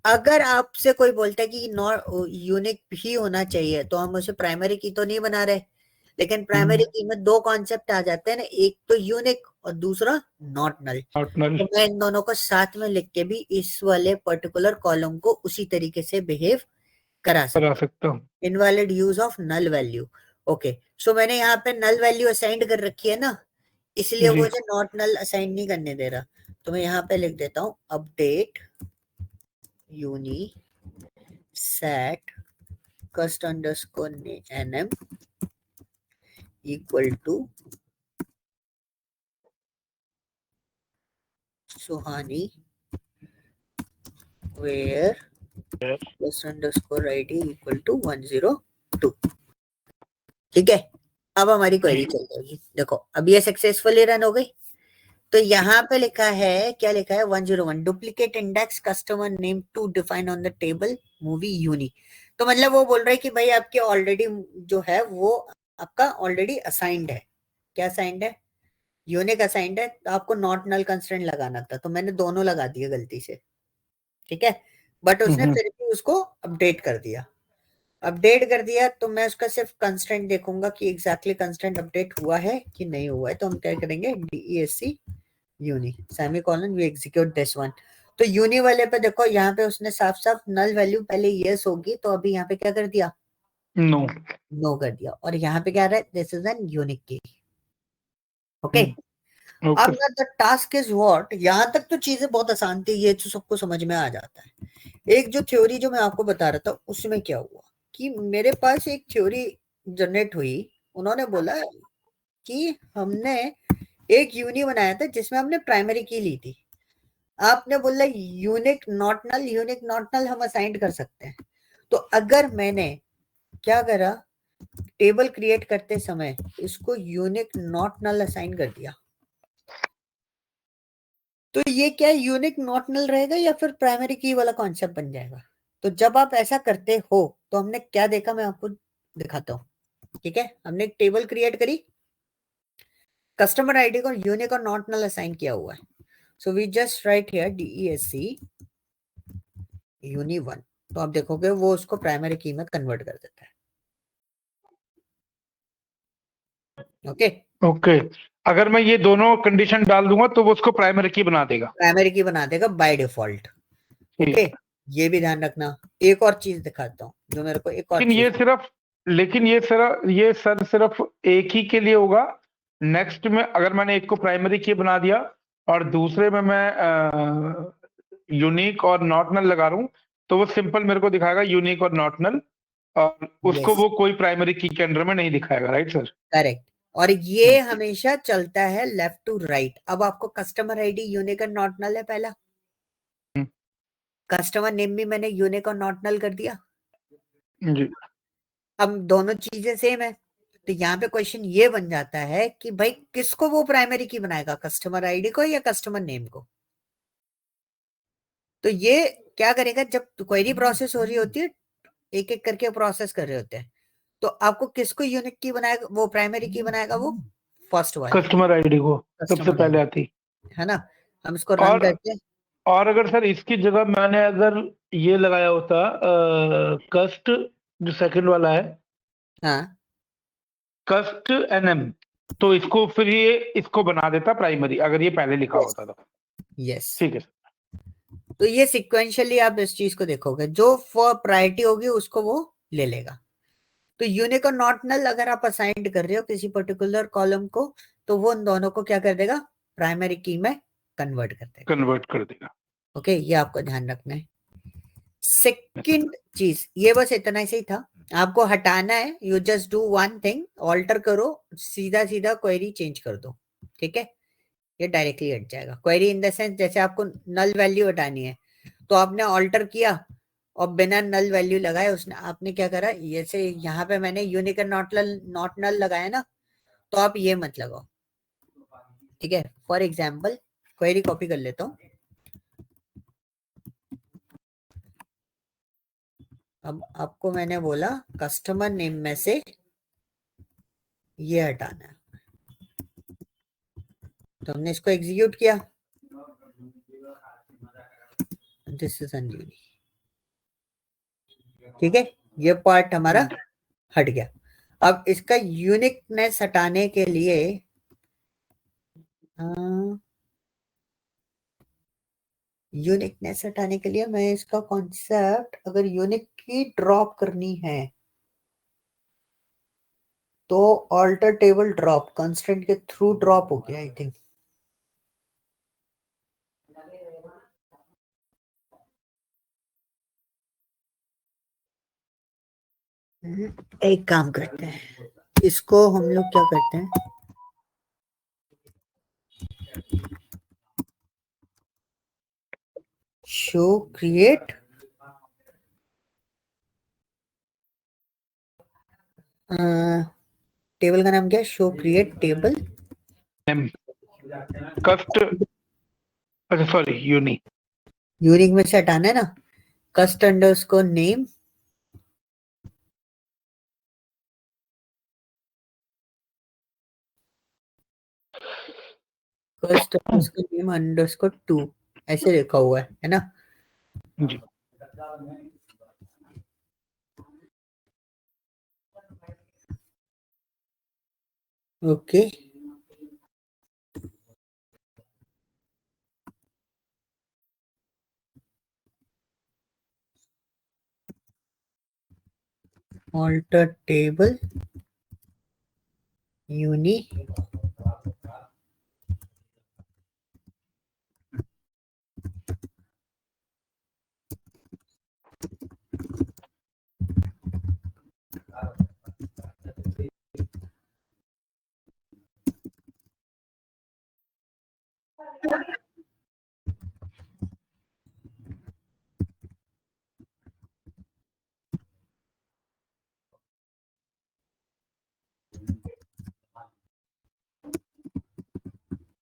अगर आपसे कोई बोलता है कि नॉट यूनिक ही होना चाहिए, तो हम उसे प्राइमरी की तो नहीं बना रहे, लेकिन प्राइमरी की में 2 कॉन्सेप्ट आ जाते हैं ना, एक तो यूनिक और दूसरा नॉट नल। ऑर्डिनल तो मैं इन दोनों को साथ में लिख के भी इस वाले पर्टिकुलर कॉलम को उसी तरीके से बिहेव करा करा सकता सकता हूँ। हूँ। Invalid use of null value. Okay, so मैंने यहाँ पे नल वैल्यू असाइंड कर रखी है ना, इसलिए वो जी। मुझे नॉट नल असाइन नहीं करने दे रहा। तो मैं यहाँ पे लिख देता हूँ update uni set cust underscore NM equal to Suhani where cust underscore ID equal to 102। ठीक है, अब हमारी क्वेरी चल जाएगी। देखो अब ये सक्सेसफुली रन हो गई। तो यहाँ पे लिखा है, क्या लिखा है? 101 duplicate index customer name to define on the table movie uni. तो मतलब वो बोल रहा है कि भाई आपके ऑलरेडी जो है वो आपका ऑलरेडी असाइंड है। क्या असाइंड है? यूनिक असाइंड है, तो आपको नॉट नल कंस्ट्रेंट लगाना था, तो मैंने दोनों लगा दिए गलती से। ठीक है, बट उसने हम्म। फिर भी उसको अपडेट कर दिया। अपडेट कर दिया तो मैं उसका सिर्फ कंस्ट्रेंट देखूंगा कि एग्जैक्टली कंस्ट्रेंट अपडेट हुआ है कि नहीं हुआ है। तो हम क्या करेंगे? DESC uni semicolon we execute this one. तो यूनी वाले पे देखो, यहाँ पे उसने साफ साफ नल वैल्यू पहले यस होगी, तो अभी यहाँ पे क्या कर दिया? नो। नो कर दिया। और यहाँ पे क्या रहा है? दिस इज एन यूनिक की। ओके। ओके। अब द टास्क इज व्हाट, यहां तक तो चीजें बहुत आसान थी, ये तो सबको समझ में आ जाता है। एक जो थ्योरी जो मैं आपको बता रहा था उसमें क्या हुआ कि मेरे पास एक थ्योरी जनरेट हुई। उन्होंने बोला कि हमने एक यूनी बनाया था जिसमें हमने प्राइमरी की ली थी। आपने बोला unique not null, unique not null हम असाइन कर सकते हैं। तो अगर मैंने क्या करा, टेबल क्रिएट करते समय इसको यूनिक नॉट नल असाइन कर दिया, तो ये क्या यूनिक नॉट नल रहेगा या फिर प्राइमरी की वाला कॉन्सेप्ट बन जाएगा। तो जब आप ऐसा करते हो तो हमने क्या देखा, मैं आपको दिखाता हूं। ठीक है, हमने एक टेबल क्रिएट करी, कस्टमर आईडी को यूनिक और नॉट नल असाइन किया हुआ है। So we just write here DESC uni 1, तो आप देखोगे वो उसको प्राइमरी की में कन्वर्ट कर देता है। ओके, ओके, अगर मैं ये दोनों कंडीशन डाल दूंगा तो वो उसको प्राइमरी की बना देगा। प्राइमरी की बना देगा बाय डिफॉल्ट। ठीक ओके, है। ये भी ध्यान रखना। एक और चीज दिखाता हूँ जो मेरे को, एक और लेकिन ये चीज। सिर्फ लेकिन ये सर सिर्फ एक ही के लिए होगा। नेक्स्ट में अगर मैंने एक को प्राइमरी की बना दिया और दूसरे में मैं यूनिक और नॉट नल लगा रहा हूं, तो वो सिंपल मेरे को दिखाएगा यूनिक और नॉट नल, और उसको यस, वो कोई प्राइमरी की के अंडर में नहीं दिखाएगा। Right sir? करेक्ट। और ये हमेशा चलता है लेफ्ट टू राइट। अब आपको कस्टमर आईडी यूनिक और नॉट नल है पहला, कस्टमर नेम भी मैंने यूनिक और नॉट नल कर दिया। जी। अब दोनों चीजें सेम है, तो यहाँ पे क्वेश्चन ये बन जाता है कि भाई किसको वो प्राइमरी की बनाएगा, कस्टमर आईडी को या कस्टमर नेम को। तो ये क्या करेगा, जब क्वेरी प्रोसेस हो रही होती है, एक एक करके प्रोसेस कर रहे होते हैं, तो आपको किसको यूनिक की बनाएगा, वो प्राइमरी की बनाएगा, वो फर्स्ट वाले को, कस्टमर आईडी को सबसे कस्टमर पहले आईडी, आती। है ना। हम इसको रन और करते हैं। और अगर सर इसकी जगह मैंने अगर ये लगाया होता कस्ट, जो सेकंड वाला है, हाँ, कस्ट NM, तो इसको फिर ये इसको बना देता प्राइमरी, अगर ये पहले लिखा यस, होता तो। यस। ठीक है सर। तो ये सिक्वेंशियली आप इस चीज को देखोगे, जो फॉर प्रायोरिटी होगी उसको वो ले लेगा। तो यूनिक और नॉट नल अगर आप असाइन कर रहे हो किसी पर्टिकुलर कॉलम को, तो वो उन दोनों को क्या कर देगा, प्राइमरी की में कन्वर्ट कर देगा। कन्वर्ट कर देगा। ओके, ये आपको ध्यान रखना है। सेकंड चीज, ये बस इतना ही सही था। आपको हटाना है, you just do one thing, alter करो, सीधा सीधा क्वेरी चेंज कर दो। ठीक है, ये डायरेक्टली हट जाएगा। क्वेरी इन द सेंस, जैसे आपको नल वैल्यू हटानी है, तो आपने ऑल्टर किया और बिना नल वैल्यू लगाए उसने, आपने क्या करा, जैसे यहाँ पे मैंने यूनिक नॉट नल लगाया ना, तो आप ये मत लगाओ। ठीक है, फॉर एग्जाम्पल क्वेरी कॉपी कर लेता हूँ। अब आपको मैंने बोला कस्टमर नेम में से ये हटाना है, तो हमने इसको एग्जीक्यूट किया। This is Anjali. ठीक है, ये पार्ट हमारा हट गया। अब इसका यूनिकनेस हटाने के लिए मैं इसका कॉन्सेप्ट, अगर यूनिक की ड्रॉप करनी है तो ऑल्टर टेबल ड्रॉप कंस्ट्रेंट के थ्रू ड्रॉप हो गया आई थिंक। एक काम करते हैं, इसको हम लोग क्या करते हैं, शो क्रिएट, टेबल का नाम क्या है, शो क्रिएट टेबल कस्ट, अच्छा सॉरी, यूनिक। यूनिक में से हटाना है ना, cust underscore name, cust underscore name underscore 2 ऐसे लिखा हुआ है ना। जी। Okay, alter table uni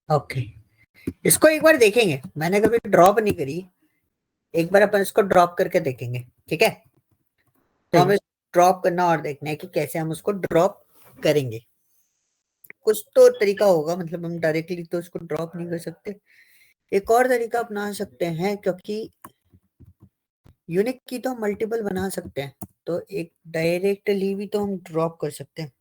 okay, इसको एक बार देखेंगे, मैंने कभी ड्रॉप नहीं करी, एक बार अपन इसको ड्रॉप करके देखेंगे, ठीक है। तो हमें ड्रॉप करना और देखना है कि कैसे हम उसको ड्रॉप करेंगे। कुछ तो तरीका होगा, मतलब हम डायरेक्टली तो उसको ड्रॉप नहीं कर सकते, एक और तरीका अपना सकते हैं, क्योंकि यूनिक की तो हम मल्टीपल बना सकते हैं, तो एक डायरेक्टली भी तो हम ड्रॉप कर सकते हैं।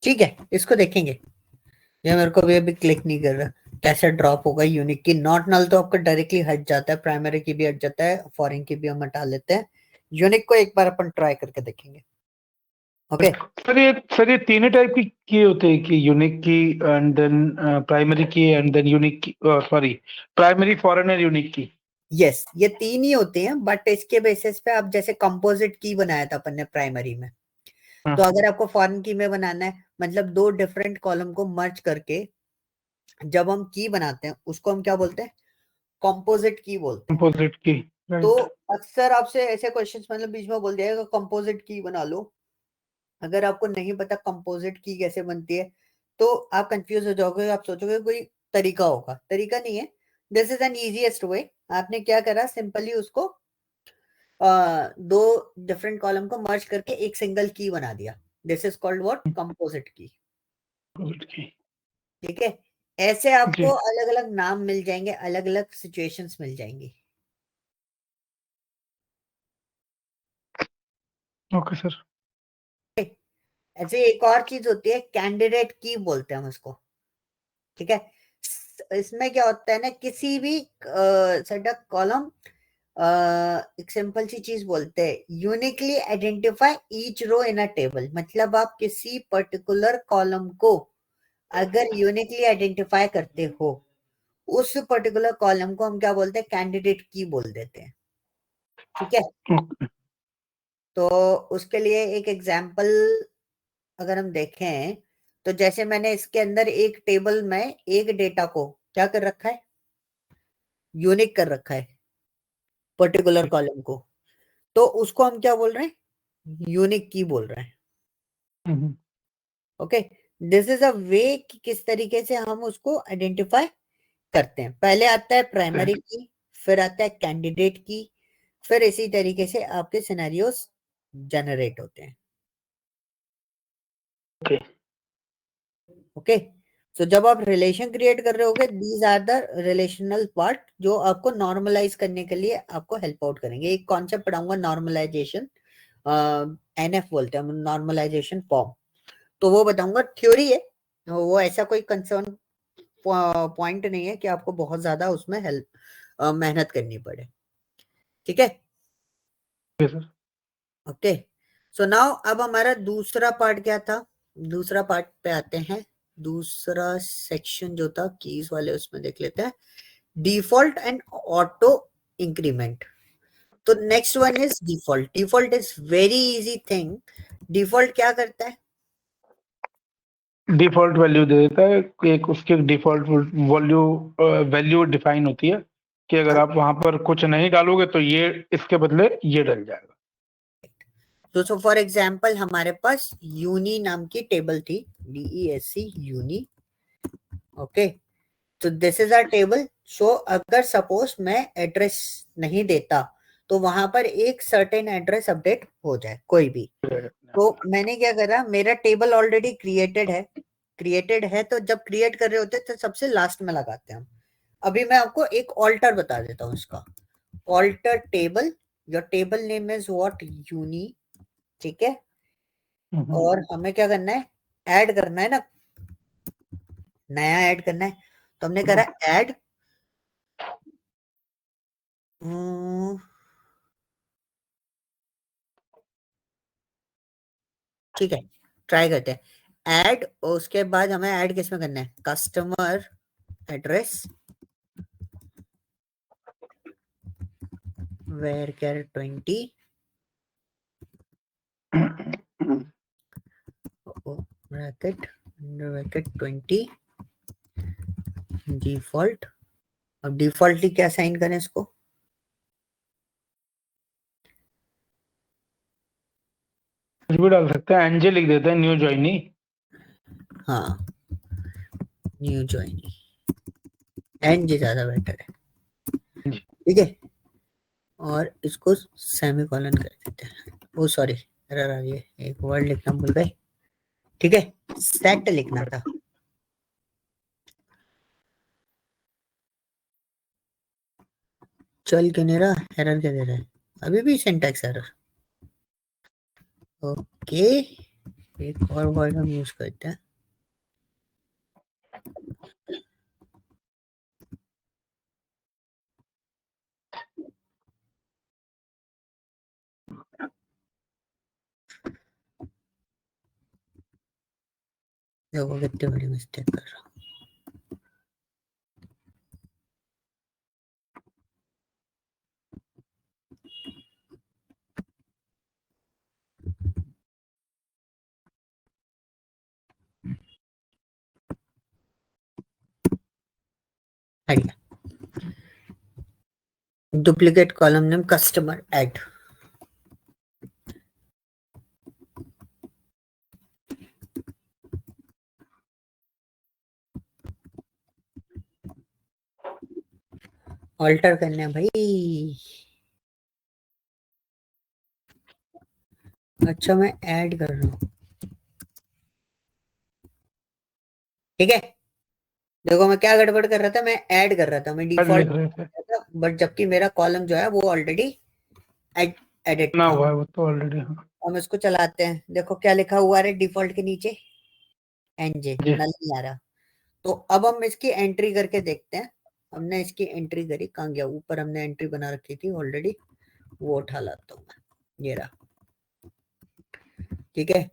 ठीक है, इसको देखेंगे। ये मेरे को भी अभी क्लिक नहीं कर रहा, कैसे ड्रॉप होगा यूनिक की। नॉट नल तो आपका डायरेक्टली हट जाता है, प्राइमरी की भी हट जाता है, फॉरेन की भी हम हटा लेते हैं। यूनिक को एक बार अपन ट्राई करके देखेंगे। ओके सर ये तीन ही टाइप की होते हैं कि यूनिक की एंड देन प्राइमरी की एंड देन यूनिक की, सॉरी प्राइमरी फॉरेन और यूनिक की। यस, ये तीन ही होते हैं, बट इसके बेसिस पे आप जैसे कंपोजिट की बनाया था अपन ने प्राइमरी में, तो अगर आपको फॉरेन की में बनाना है, मतलब दो डिफरेंट कॉलम को मर्ज करके जब हम की बनाते हैं, उसको हम क्या बोलते हैं, कंपोजिट की बोलते हैं। कंपोजिट की, तो राइट। अक्सर आपसे ऐसे क्वेश्चंस मतलब बीच में बोल दिया जाएगा कंपोजिट की बना लो, अगर आपको नहीं पता कंपोजिट की कैसे बनती है, तो आप कंफ्यूज हो जाओगे, आप सोचोगे कोई तरीका होगा, तरीका नहीं है। This is an easiest way. आपने क्या करा, सिंपली उसको दो डिफरेंट कॉलम को मर्ज करके एक सिंगल की बना दिया। This is called what, composite key. Composite key, ठीक है, ऐसे आपको जी। अलग अलग नाम मिल जाएंगे, अलग अलग सिचुएशंस मिल जाएंगी। Okay sir. ऐसे एक और चीज होती है, कैंडिडेट की बोलते हैं हम उसको। ठीक है, इसमें क्या होता है ना, किसी भी सेट ऑफ कॉलम, एक सिंपल सी चीज बोलते हैं, uniquely identify each row in a table. मतलब आप किसी पर्टिकुलर कॉलम को अगर यूनिकली आइडेंटिफाई करते हो, उस पर्टिकुलर कॉलम को हम क्या बोलते हैं, कैंडिडेट की बोल देते हैं। ठीक है, ओके। तो उसके लिए एक एग्जांपल अगर हम देखें, तो जैसे मैंने इसके अंदर एक टेबल में एक डेटा को क्या कर रखा है, यूनिक कर रखा है, पर्टिकुलर कॉलम को, तो उसको हम क्या बोल रहे हैं, यूनिक की बोल रहे हैं। हम्म, ओके, दिस इज अ वे कि किस तरीके से हम उसको आइडेंटिफाई करते हैं। पहले आता है प्राइमरी की, फिर आता है कैंडिडेट की, फिर इसी तरीके से आपके सिनेरियोस जनरेट होते हैं। ओके। ओके, सो जब आप रिलेशन क्रिएट कर रहे होगे, these are the relational part जो आपको नॉर्मलाइज करने के लिए आपको हेल्प आउट करेंगे। एक कॉन्सेप्ट पढ़ाऊंगा, नॉर्मलाइजेशन, एनएफ बोलते हैं हम, नॉर्मलाइजेशन फॉर्म, तो वो बताऊंगा, थ्योरी है वो, ऐसा कोई कंसर्न पॉइंट नहीं है कि आपको बहुत ज्यादा उसमें हेल्प मेहनत करनी पड़े। ठीक है, सर। ओके, सो नाउ अब हमारा दूसरा पार्ट क्या था, दूसरा पार्ट पे आते हैं। दूसरा सेक्शन जो था कीज वाले, उसमें देख लेते हैं, डिफॉल्ट एंड ऑटो इंक्रीमेंट। तो next one is default. Default is very easy thing. Default क्या करता है, डिफॉल्ट वैल्यू दे देता है, एक उसकी डिफॉल्ट वैल्यू वैल्यू डिफाइन होती है कि अगर आप वहां पर कुछ नहीं डालोगे तो ये इसके बदले ये डल जाएगा। तो सो फॉर एग्जाम्पल हमारे पास यूनी नाम की टेबल थी, DESC यूनी। ओके, तो दिस इज आर टेबल। सो अगर सपोज मैं एड्रेस नहीं देता, तो वहां पर एक सर्टेन एड्रेस अपडेट हो जाए कोई भी। तो मैंने क्या करा, मेरा टेबल ऑलरेडी क्रिएटेड है, तो जब क्रिएट कर रहे होते हैं तो सबसे लास्ट में लगाते हैं हम। अभी मैं आपको एक ऑल्टर बता देता हूँ इसका, alter table, your table name is what, uni. ठीक है, और हमें क्या करना है, ऐड करना है ना, नया ऐड करना है, तो हमने करा ऐड। ठीक है, ट्राई करते हैं ऐड। उसके बाद हमें ऐड किस में करना है, customer address varchar 20 bracket under bracket 20 default. अब डिफॉल्टली क्या साइन करें इसको? कुछ भी डाल सकते हैं, एनजे लिख देते हैं, न्यू ज्वाइनी। हाँ, न्यू ज्वाइनी, एनजे ज्यादा बेटर है, ठीक है। और इसको सेमीकोलन कर देते हैं। ओ सॉरी, एरर आ रही है, एक वर्ड लिखना भूल गए, ठीक है, सेट लिखना था। चल क्यों नहीं रहा? एरर क्या दे रहा है? अभी भी सिंटैक्स एरर। ओके, एक और वर्ड हम यूज करते हैं। देखो कितनी बड़ी मिस्टेक कर रहा हूँ। Duplicate column name customer add. Alter करना है भाई। अच्छा, मैं ऐड कर रहा हूँ, ठीक है। देखो मैं क्या गड़बड़ कर रहा था, मैं ऐड कर रहा था, मैं लिख डिफॉल्ट रहे थे बट जबकि मेरा कॉलम जो है वो ऑलरेडी एडिट ना था। हुआ है वो तो ऑलरेडी। हाँ हम इसको चलाते हैं, देखो क्या लिखा हुआ है डिफॉल्ट के नीचे, एनजे जी। नल नहीं आ रहा। तो अब हम इसकी एंट्री करके देखते हैं। हमने इसकी एंट्री करी, कहाँ गया? ऊपर हमने एंट्री बना रखी थी ऑलरेडी, वो उठा लाता हूँ मैं, ये रहा, ठीक है।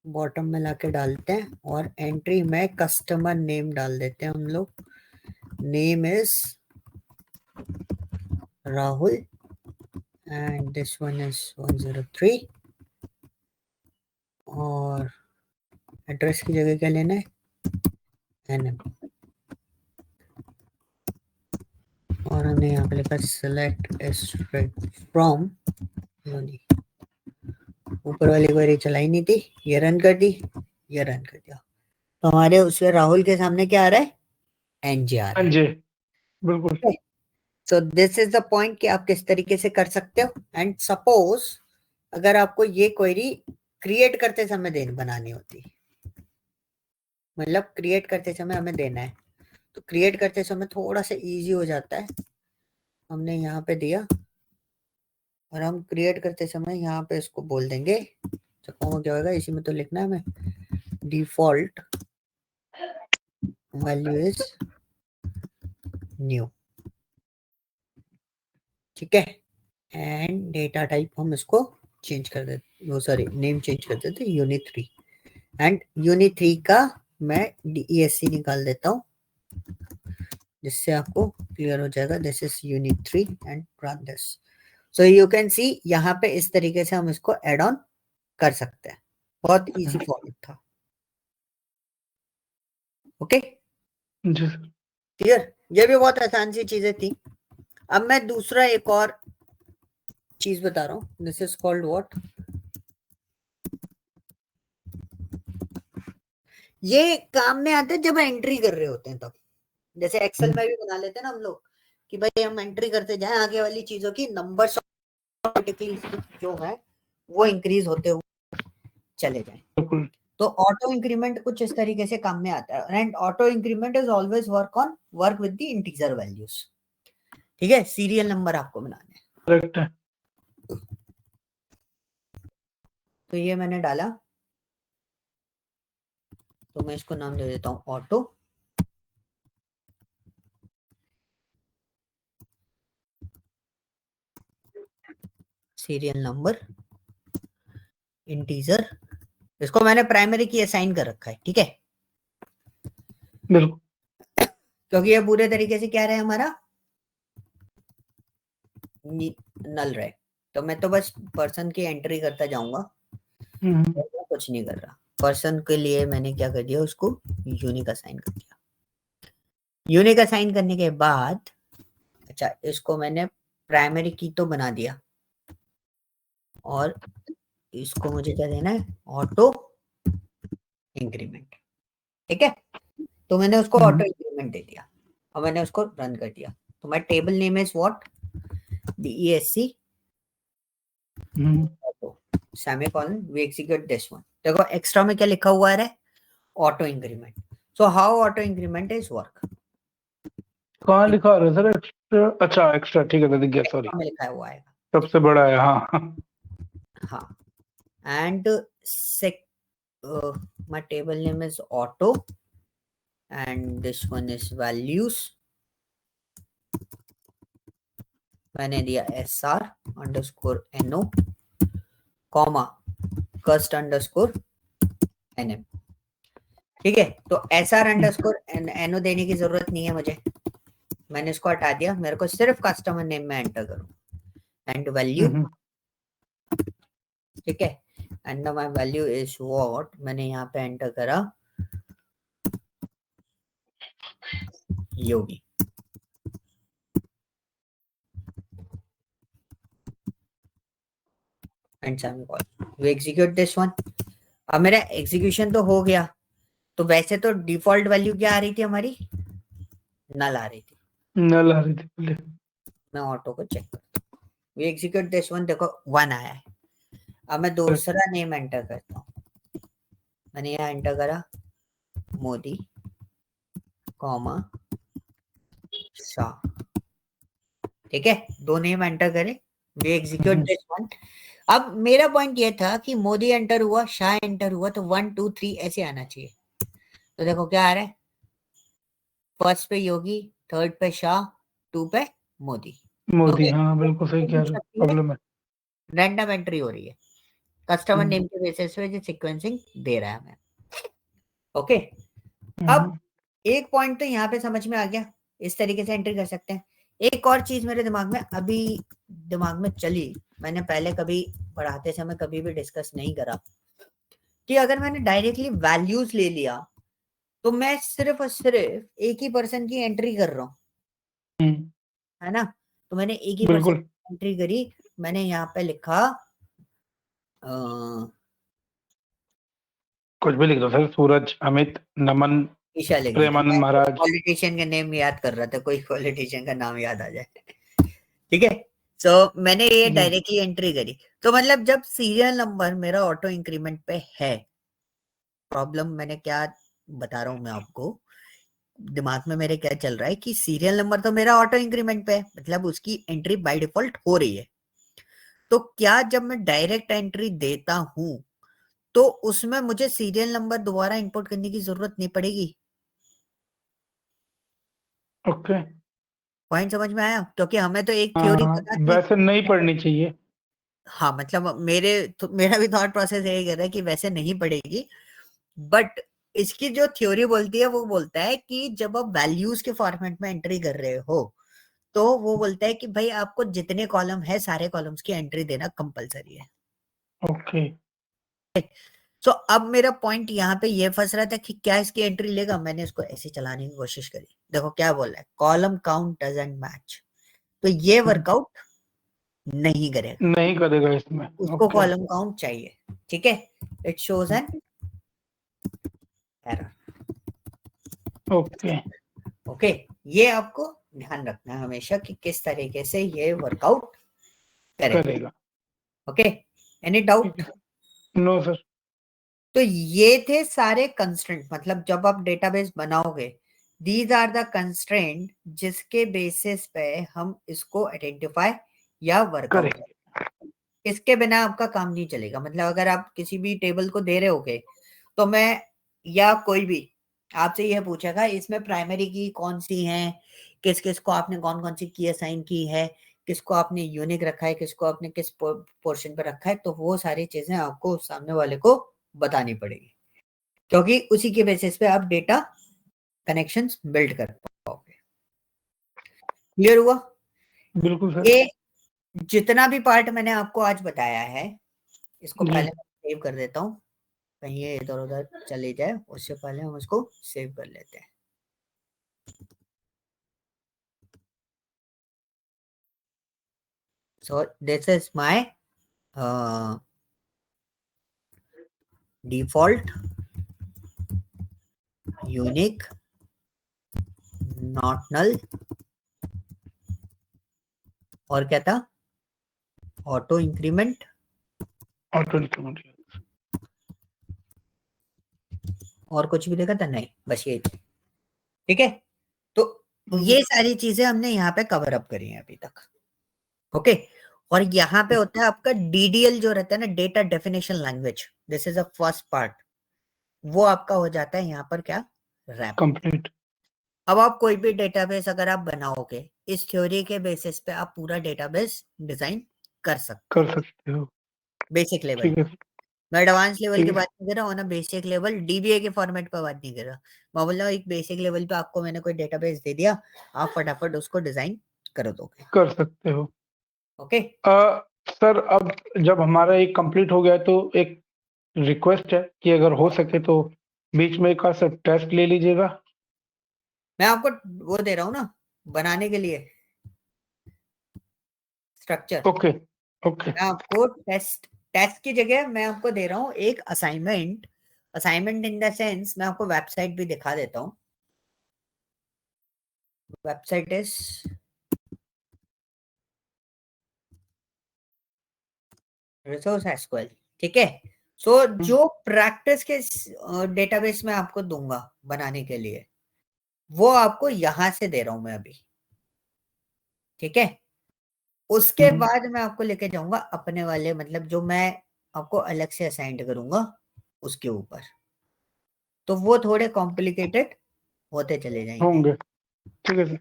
बॉटम में लाके डालते हैं और एंट्री में कस्टमर नेम डाल देते हैं हम लोग। Name is Rahul and this one is 103। और एड्रेस की जगह क्या लेना है? एनएम। और हमने यहाँ पे लिखा सेलेक्ट स्ट्रिंग फ्रॉम यूनी। ऊपर वाली क्वेरी चलाई नहीं थी, ये रन कर दी, ये रन कर दिया, तो हमारे उसमें राहुल के सामने क्या आ रहा है? एनजे आ रहा हाँ है। जी, बिल्कुल। सो दिस इज द पॉइंट कि आप किस तरीके से कर सकते हो। एंड सपोज अगर आपको ये क्वेरी क्रिएट करते समय बनानी होती, मतलब क्रिएट करते समय हमें देना है, तो क्रिएट करते समय थोड़ा सा इजी हो जाता है। हमने यहाँ पे दिया और हम क्रिएट करते समय यहाँ पे इसको बोल देंगे, तो क्या होगा, इसी में तो लिखना है हमें, डिफॉल्ट वैल्यू इज न्यू, ठीक है। एंड डेटा टाइप हम इसको चेंज कर देते, वो सॉरी नेम चेंज कर देते यूनिट 3। एंड यूनिट 3 का मैं DESC निकाल देता हूँ, जिससे आपको क्लियर हो जाएगा। This is unit 3 and run this. So you can सी यहाँ पे इस तरीके से हम इसको एड ऑन कर सकते हैं। बहुत इजी फॉर्मेट था, ओके जी सर। क्लियर। ये भी बहुत आसान सी चीजें थी। अब मैं दूसरा एक और चीज बता रहा हूँ, दिस इज कॉल्ड व्हाट। ये काम में आता है जब एंट्री कर रहे होते हैं तब, जैसे एक्सेल में भी बना लेते हैं ना हम लोग कि भाई हम एंट्री करते जाएं, आगे वाली चीजों की नंबर्स ऑटोमेटिकली जो है वो इंक्रीज होते हुए चले जाएं। बिल्कुल। तो ऑटो इंक्रीमेंट कुछ इस तरीके से काम में आता है। And auto increment is always work with the integer values, ठीक है। सीरियल नंबर आपको बनाने हैं। करेक्ट है। तो ये मैंने डाला, तो मैं इसको नाम दे देता हूं ऑटो सीरियल नंबर इंटीजर। इसको मैंने प्राइमरी की असाइन कर रखा है, ठीक है। बिल्कुल। क्योंकि ये पूरे तरीके से क्या रहे हमारा नल रहे। तो मैं तो बस पर्सन की एंट्री करता जाऊंगा, कुछ नहीं कर रहा। पर्सन के लिए मैंने क्या कर दिया, उसको यूनिक असाइन कर दिया। यूनिक असाइन करने के बाद अच्छा इसको मैंने प्राइमरी की तो बना दिया, और इसको मुझे क्या देना है, ऑटो इंक्रीमेंट। ठीक है, तो मैंने उसको ऑटो इंक्रीमेंट दे दिया और मैंने उसको रन कर दिया। तो my table name is what, DESC auto semicolon we execute this one. देखो एक्स्ट्रा में क्या लिखा हुआ है, auto increment. So how auto increment is work, कहाँ लिखा रहा है सर एक्स्ट्रा? अच्छा एक्स्ट्रा, ठीक है, दिख गया, सॉरी, में लिखा हुआ है। सबसे बड़ा है, हाँ। हाँ, and my table name is auto, and this one is values। मैंने दिया SR_NO कॉमा कस्ट अंडरस्कोर NM। ठीक है, तो SR_NO देने की जरूरत नहीं है मुझे, मैंने इसको हटा दिया। मेरे को सिर्फ कस्टमर नेम में एंटर करूँ एंड वैल्यू। ठीक है, and my value is what, मैंने यहाँ पे एंटर करा Yogi. And semicolon we execute this one. अब मेरा एग्जीक्यूशन तो हो गया। तो वैसे तो डिफॉल्ट वैल्यू क्या आ रही थी हमारी, नल आ रही थी। नल आ रही थी पहले। मैं ऑटो को चेक करता हूँ, वी एग्जीक्यूट दिस वन, देखो 1 आया है। अब मैं दूसरा नेम एंटर करता हूँ, मैंने यहाँ एंटर करा मोदी कॉमा शाह। ठीक है, 2 नेम एंटर करें, वी एग्जीक्यूट दिस वन। अब मेरा पॉइंट ये था कि मोदी एंटर हुआ, शाह एंटर हुआ, तो 1 2 3 ऐसे आना चाहिए। तो देखो क्या आ रहा है, फर्स्ट पे योगी, थर्ड पे शाह, 2 पे मोदी। मोदी, हाँ बिल्कुल सही कह रहे हो, प्रॉब्लम है। रैंडम एंट्री हो रही है, कस्टमर नेम के बेसिस पे जो सीक्वेंसिंग दे रहा है हमें। ओके, अब एक पॉइंट तो यहाँ पे समझ में आ गया, इस तरीके से एंट्री कर सकते हैं। एक और चीज मेरे दिमाग में अभी दिमाग में चली, मैंने पहले कभी पढ़ाते समय कभी भी डिस्कस नहीं करा, कि अगर मैंने डायरेक्टली वैल्यूज ले लिया तो मैं सिर्फ और सिर्फ एक ही पर्सन की एंट्री कर रहा हूँ, है ना। तो मैंने एक ही पर्सन की एंट्री करी, मैंने यहाँ पे लिखा कुछ भी लिख दो सर, सूरज, अमित, नमन, ईशा लिख दी। प्रेमानंद महाराज। पॉलिटिशियन का नेम याद कर रहा था, कोई पॉलिटिशियन का नाम याद आ जाए। ठीक है, सो मैंने ये डायरेक्टली एंट्री करी। तो मतलब जब सीरियल नंबर मेरा ऑटो इंक्रीमेंट पे है, प्रॉब्लम मैंने क्या बता रहा हूं मैं आपको, दिमाग में मेरे क्या चल रहा है कि सीरियल नंबर तो मेरा ऑटो इंक्रीमेंट पे है, मतलब उसकी एंट्री बाय डिफॉल्ट हो रही है। तो क्या जब मैं डायरेक्ट एंट्री देता हूं तो उसमें मुझे सीरियल नंबर दोबारा इंपोर्ट करने की जरूरत नहीं पड़ेगी? ओके, पॉइंट समझ में आया? क्योंकि हमें तो एक थ्योरी पता थी। वैसे नहीं पढ़नी चाहिए। हाँ, मतलब मेरा भी थॉट प्रोसेस यही कर रहा है कि वैसे नहीं पड़ेगी, बट इसकी जो थ्योरी बोलती है वो बोलता है कि जब आप वैल्यूज के फॉर्मेट में एंट्री कर रहे हो तो वो बोलता है कि भाई आपको जितने कॉलम है सारे कॉलम्स की एंट्री देना कंपलसरी है। ओके, सो अब मेरा पॉइंट यहाँ पे ये फंस रहा था कि क्या इसकी एंट्री लेगा। मैंने इसको ऐसे चलाने की कोशिश करी, देखो क्या बोल रहा है, कॉलम काउंट डजंट मैच। तो ये वर्कआउट नहीं करेगा, नहीं करेगा इसमें। उसको कॉलम काउंट चाहिए। ठीक है, it shows an error. Okay, okay, ये आपको ध्यान रखना है हमेशा कि किस तरीके से ये वर्कआउट करेगा। Okay, any doubt? No sir. तो ये थे सारे कंस्ट्रेंट, मतलब जब आप डेटाबेस बनाओगे दीज आर द कंस्ट्रेंट जिसके बेसिस पे हम इसको आइडेंटिफाई या वर्कआउट करेंगे। इसके बिना आपका काम नहीं चलेगा। मतलब अगर आप किसी भी टेबल को दे रहे होगे तो मैं या कोई भी आपसे यह पूछेगा इसमें प्राइमरी की कौन सी है, किस किस को आपने कौन कौन सी की असाइन की है, किसको आपने यूनिक रखा है, किसको आपने किस पोर्शन पर रखा है, तो वो सारी चीजें आपको सामने वाले को बतानी पड़ेगी, क्योंकि उसी के बेसिस पे आप डेटा कनेक्शंस बिल्ड कर पाओगे। क्लियर हुआ? बिल्कुल सर। ये जितना भी पार्ट मैंने आपको आज बताया है, इसको जी। पहले सेव कर देता हूँ, कहीं ये इधर उधर चले जाए, उससे पहले हम उसको सेव कर लेते हैं। So this is my default unique not null और क्या था, ऑटो इंक्रीमेंट ऑटो इंक्रीमेंट। और कुछ भी देखा था? नहीं, बस ये। ठीक है, तो ये सारी चीजें हमने यहाँ पे कवर अप करी हैं अभी तक। ओके, और यहाँ पे होता है आपका डीडीएल जो रहता है ना, data definition language, this is a first part, वो आपका हो जाता है यहाँ पर क्या, रैप कंप्लीट। अब आप कोई भी डेटाबेस अगर आप बनाओगे, इस थ्योरी के बेसिस पे आप पूरा डेटाबेस डिजाइन कर सकते कर सकते हो। बेसिक लेवल ठीक है। मैं एडवांस लेवल ठीक की है। बात नहीं कर रहा हूँ ना, बेसिक लेवल डीबीए के फॉर्मेट पर बात नहीं कर रहा। मैं बोल रहा हूँ एक बेसिक लेवल पे आपको मैंने कोई डेटाबेस दे दिया, आप फटाफट उसको डिजाइन कर दोगे। कर सकते हो। ओके, सर अब जब हमारा एक कंप्लीट हो गया तो एक रिक्वेस्ट है कि अगर हो सके तो बीच में एक सर टेस्ट ले लीजिएगा। मैं आपको वो दे रहा हूँ ना बनाने के लिए स्ट्रक्चर। ओके। ओके। मैं आपको टेस्ट टेस्ट की जगह मैं आपको दे रहा हूँ एक assignment. Assignment in the sense मैं आपको वेबसाइट भी दिखा देता हूँ। Website is resource SQL. ठीक है, सो जो प्रैक्टिस के डेटाबेस में आपको दूंगा बनाने के लिए, वो आपको यहां से दे रहा हूं मैं अभी। ठीक है, उसके बाद मैं आपको लेके जाऊंगा अपने वाले, मतलब जो मैं आपको अलग से असाइन करूंगा उसके ऊपर, तो वो थोड़े कॉम्प्लिकेटेड होते चले जाएंगे। होंगे। ठीक है सर।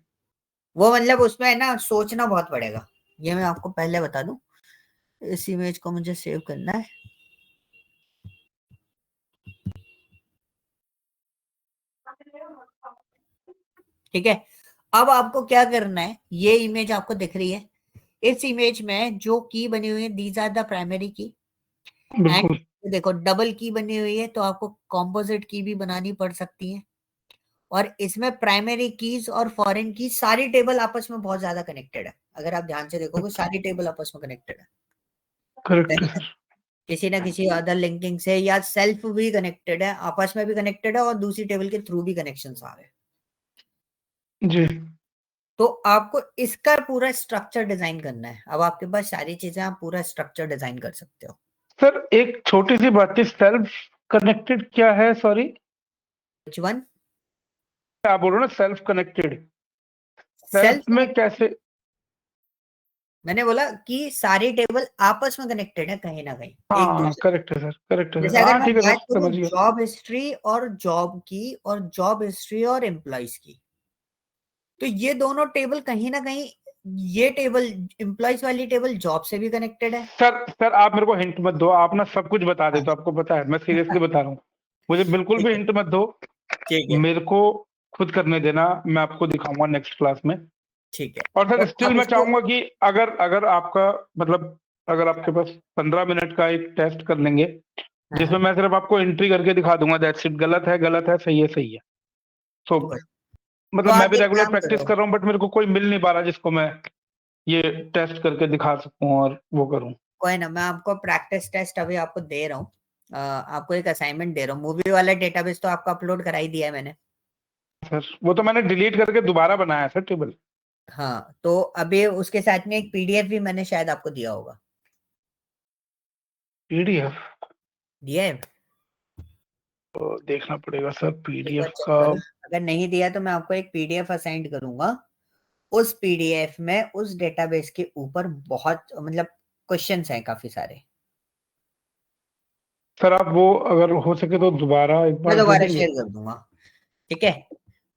वो मतलब उसमें है ना सोचना बहुत पड़ेगा, ये मैं आपको पहले बता दूं। इस इमेज को मुझे सेव करना है। ठीक है, अब आपको क्या करना है, ये इमेज आपको दिख रही है, इस इमेज में जो की बनी हुई है दीज आर द प्राइमरी की। बिल्कुल। एंड देखो डबल की बनी हुई है, तो आपको कॉम्पोजिट की भी बनानी पड़ सकती है। और इसमें प्राइमरी कीज और फॉरेन की सारी टेबल आपस में बहुत ज्यादा कनेक्टेड है। अगर आप ध्यान से देखोगे सारी टेबल आपस में कनेक्टेड है, करेक्ट है सर। किसी ना किसी अदर लिंकिंग से, या सेल्फ भी कनेक्टेड है, आपस में भी कनेक्टेड है, और दूसरी टेबल के थ्रू भी कनेक्शन आ रहे हैं। जी तो आपको इसका पूरा स्ट्रक्चर डिजाइन करना है। अब आपके पास सारी चीजें, आप पूरा स्ट्रक्चर डिजाइन कर सकते हो। सर, एक छोटी सी बात थी, सेल्फ कनेक्टेड क्या है? Sorry, which one? आप बोल रहे हो ना सेल्फ कनेक्टेड, सेल्फ सेल्फ में कनेक्ट, कैसे? मैंने बोला कि सारी टेबल आपस में कनेक्टेड है कहीं ना कहीं एक हाँ दूसरे। करेक्ट है सर, करेक्ट है जैसे सर, अगर हाँ मैं ठीक है बात सर, करूं समझ गया। जॉब हिस्ट्री और जॉब की, और जॉब हिस्ट्री और एम्प्लॉयज की, तो ये दोनों टेबल कहीं ना कहीं, ये टेबल एम्प्लॉयज वाली टेबल जॉब से भी कनेक्टेड है। सर आप मेरे को हिंट मत दो, आप ना सब कुछ बता देते हो, आपको पता है मैं सीरियसली बता रहा हूँ। मुझे बिल्कुल भी ठीक है, हिंट मत दो, ठीक है, मेरे को खुद करने देना, मैं आपको दिखाऊंगा नेक्स्ट क्लास में। ठीक है। और तो सर स्टिल आप मैं इसको, चाहूंगा कि अगर अगर आपका मतलब अगर आपके पास 15 मिनट का एक टेस्ट कर लेंगे, जिसमें हाँ, मैं सिर्फ आपको एंट्री करके दिखा दूंगा, दैट्स इट, गलत है सही है सही है। तो तो मतलब मैं आप भी एक रेगुलर काम प्रैक्टिस करो, कर रहा हूँ, बट मेरे को कोई मिल नहीं पा रहा जिसको मैं ये टेस्ट करके दिखा सकूं और वो करूं। कोई ना, मैं आपको प्रैक्टिस टेस्ट अभी आपको दे रहा हूँ। आपको एक असाइनमेंट दे रहा हूँ। मूवी वाला डेटाबेस तो आपको अपलोड करा ही दिया है मैंने। सर वो तो मैंने डिलीट करके दोबारा बनाया सर टेबल। हाँ, तो अभी उसके साथ में एक पीडीएफ भी मैंने शायद आपको दिया होगा। पीडीएफ दिया है? तो देखना पड़ेगा सर, एक बार पीडीएफ चेक का। करो, अगर नहीं दिया तो मैं आपको एक पीडीएफ असाइन करूंगा। उस पीडीएफ में उस डेटाबेस के ऊपर बहुत मतलब क्वेश्चंस हैं काफी सारे। सर आप वो अगर हो सके तो दोबारा एक मैं बार दे दोबारा देंगे। शेयर कर दूंगा। ठीक है,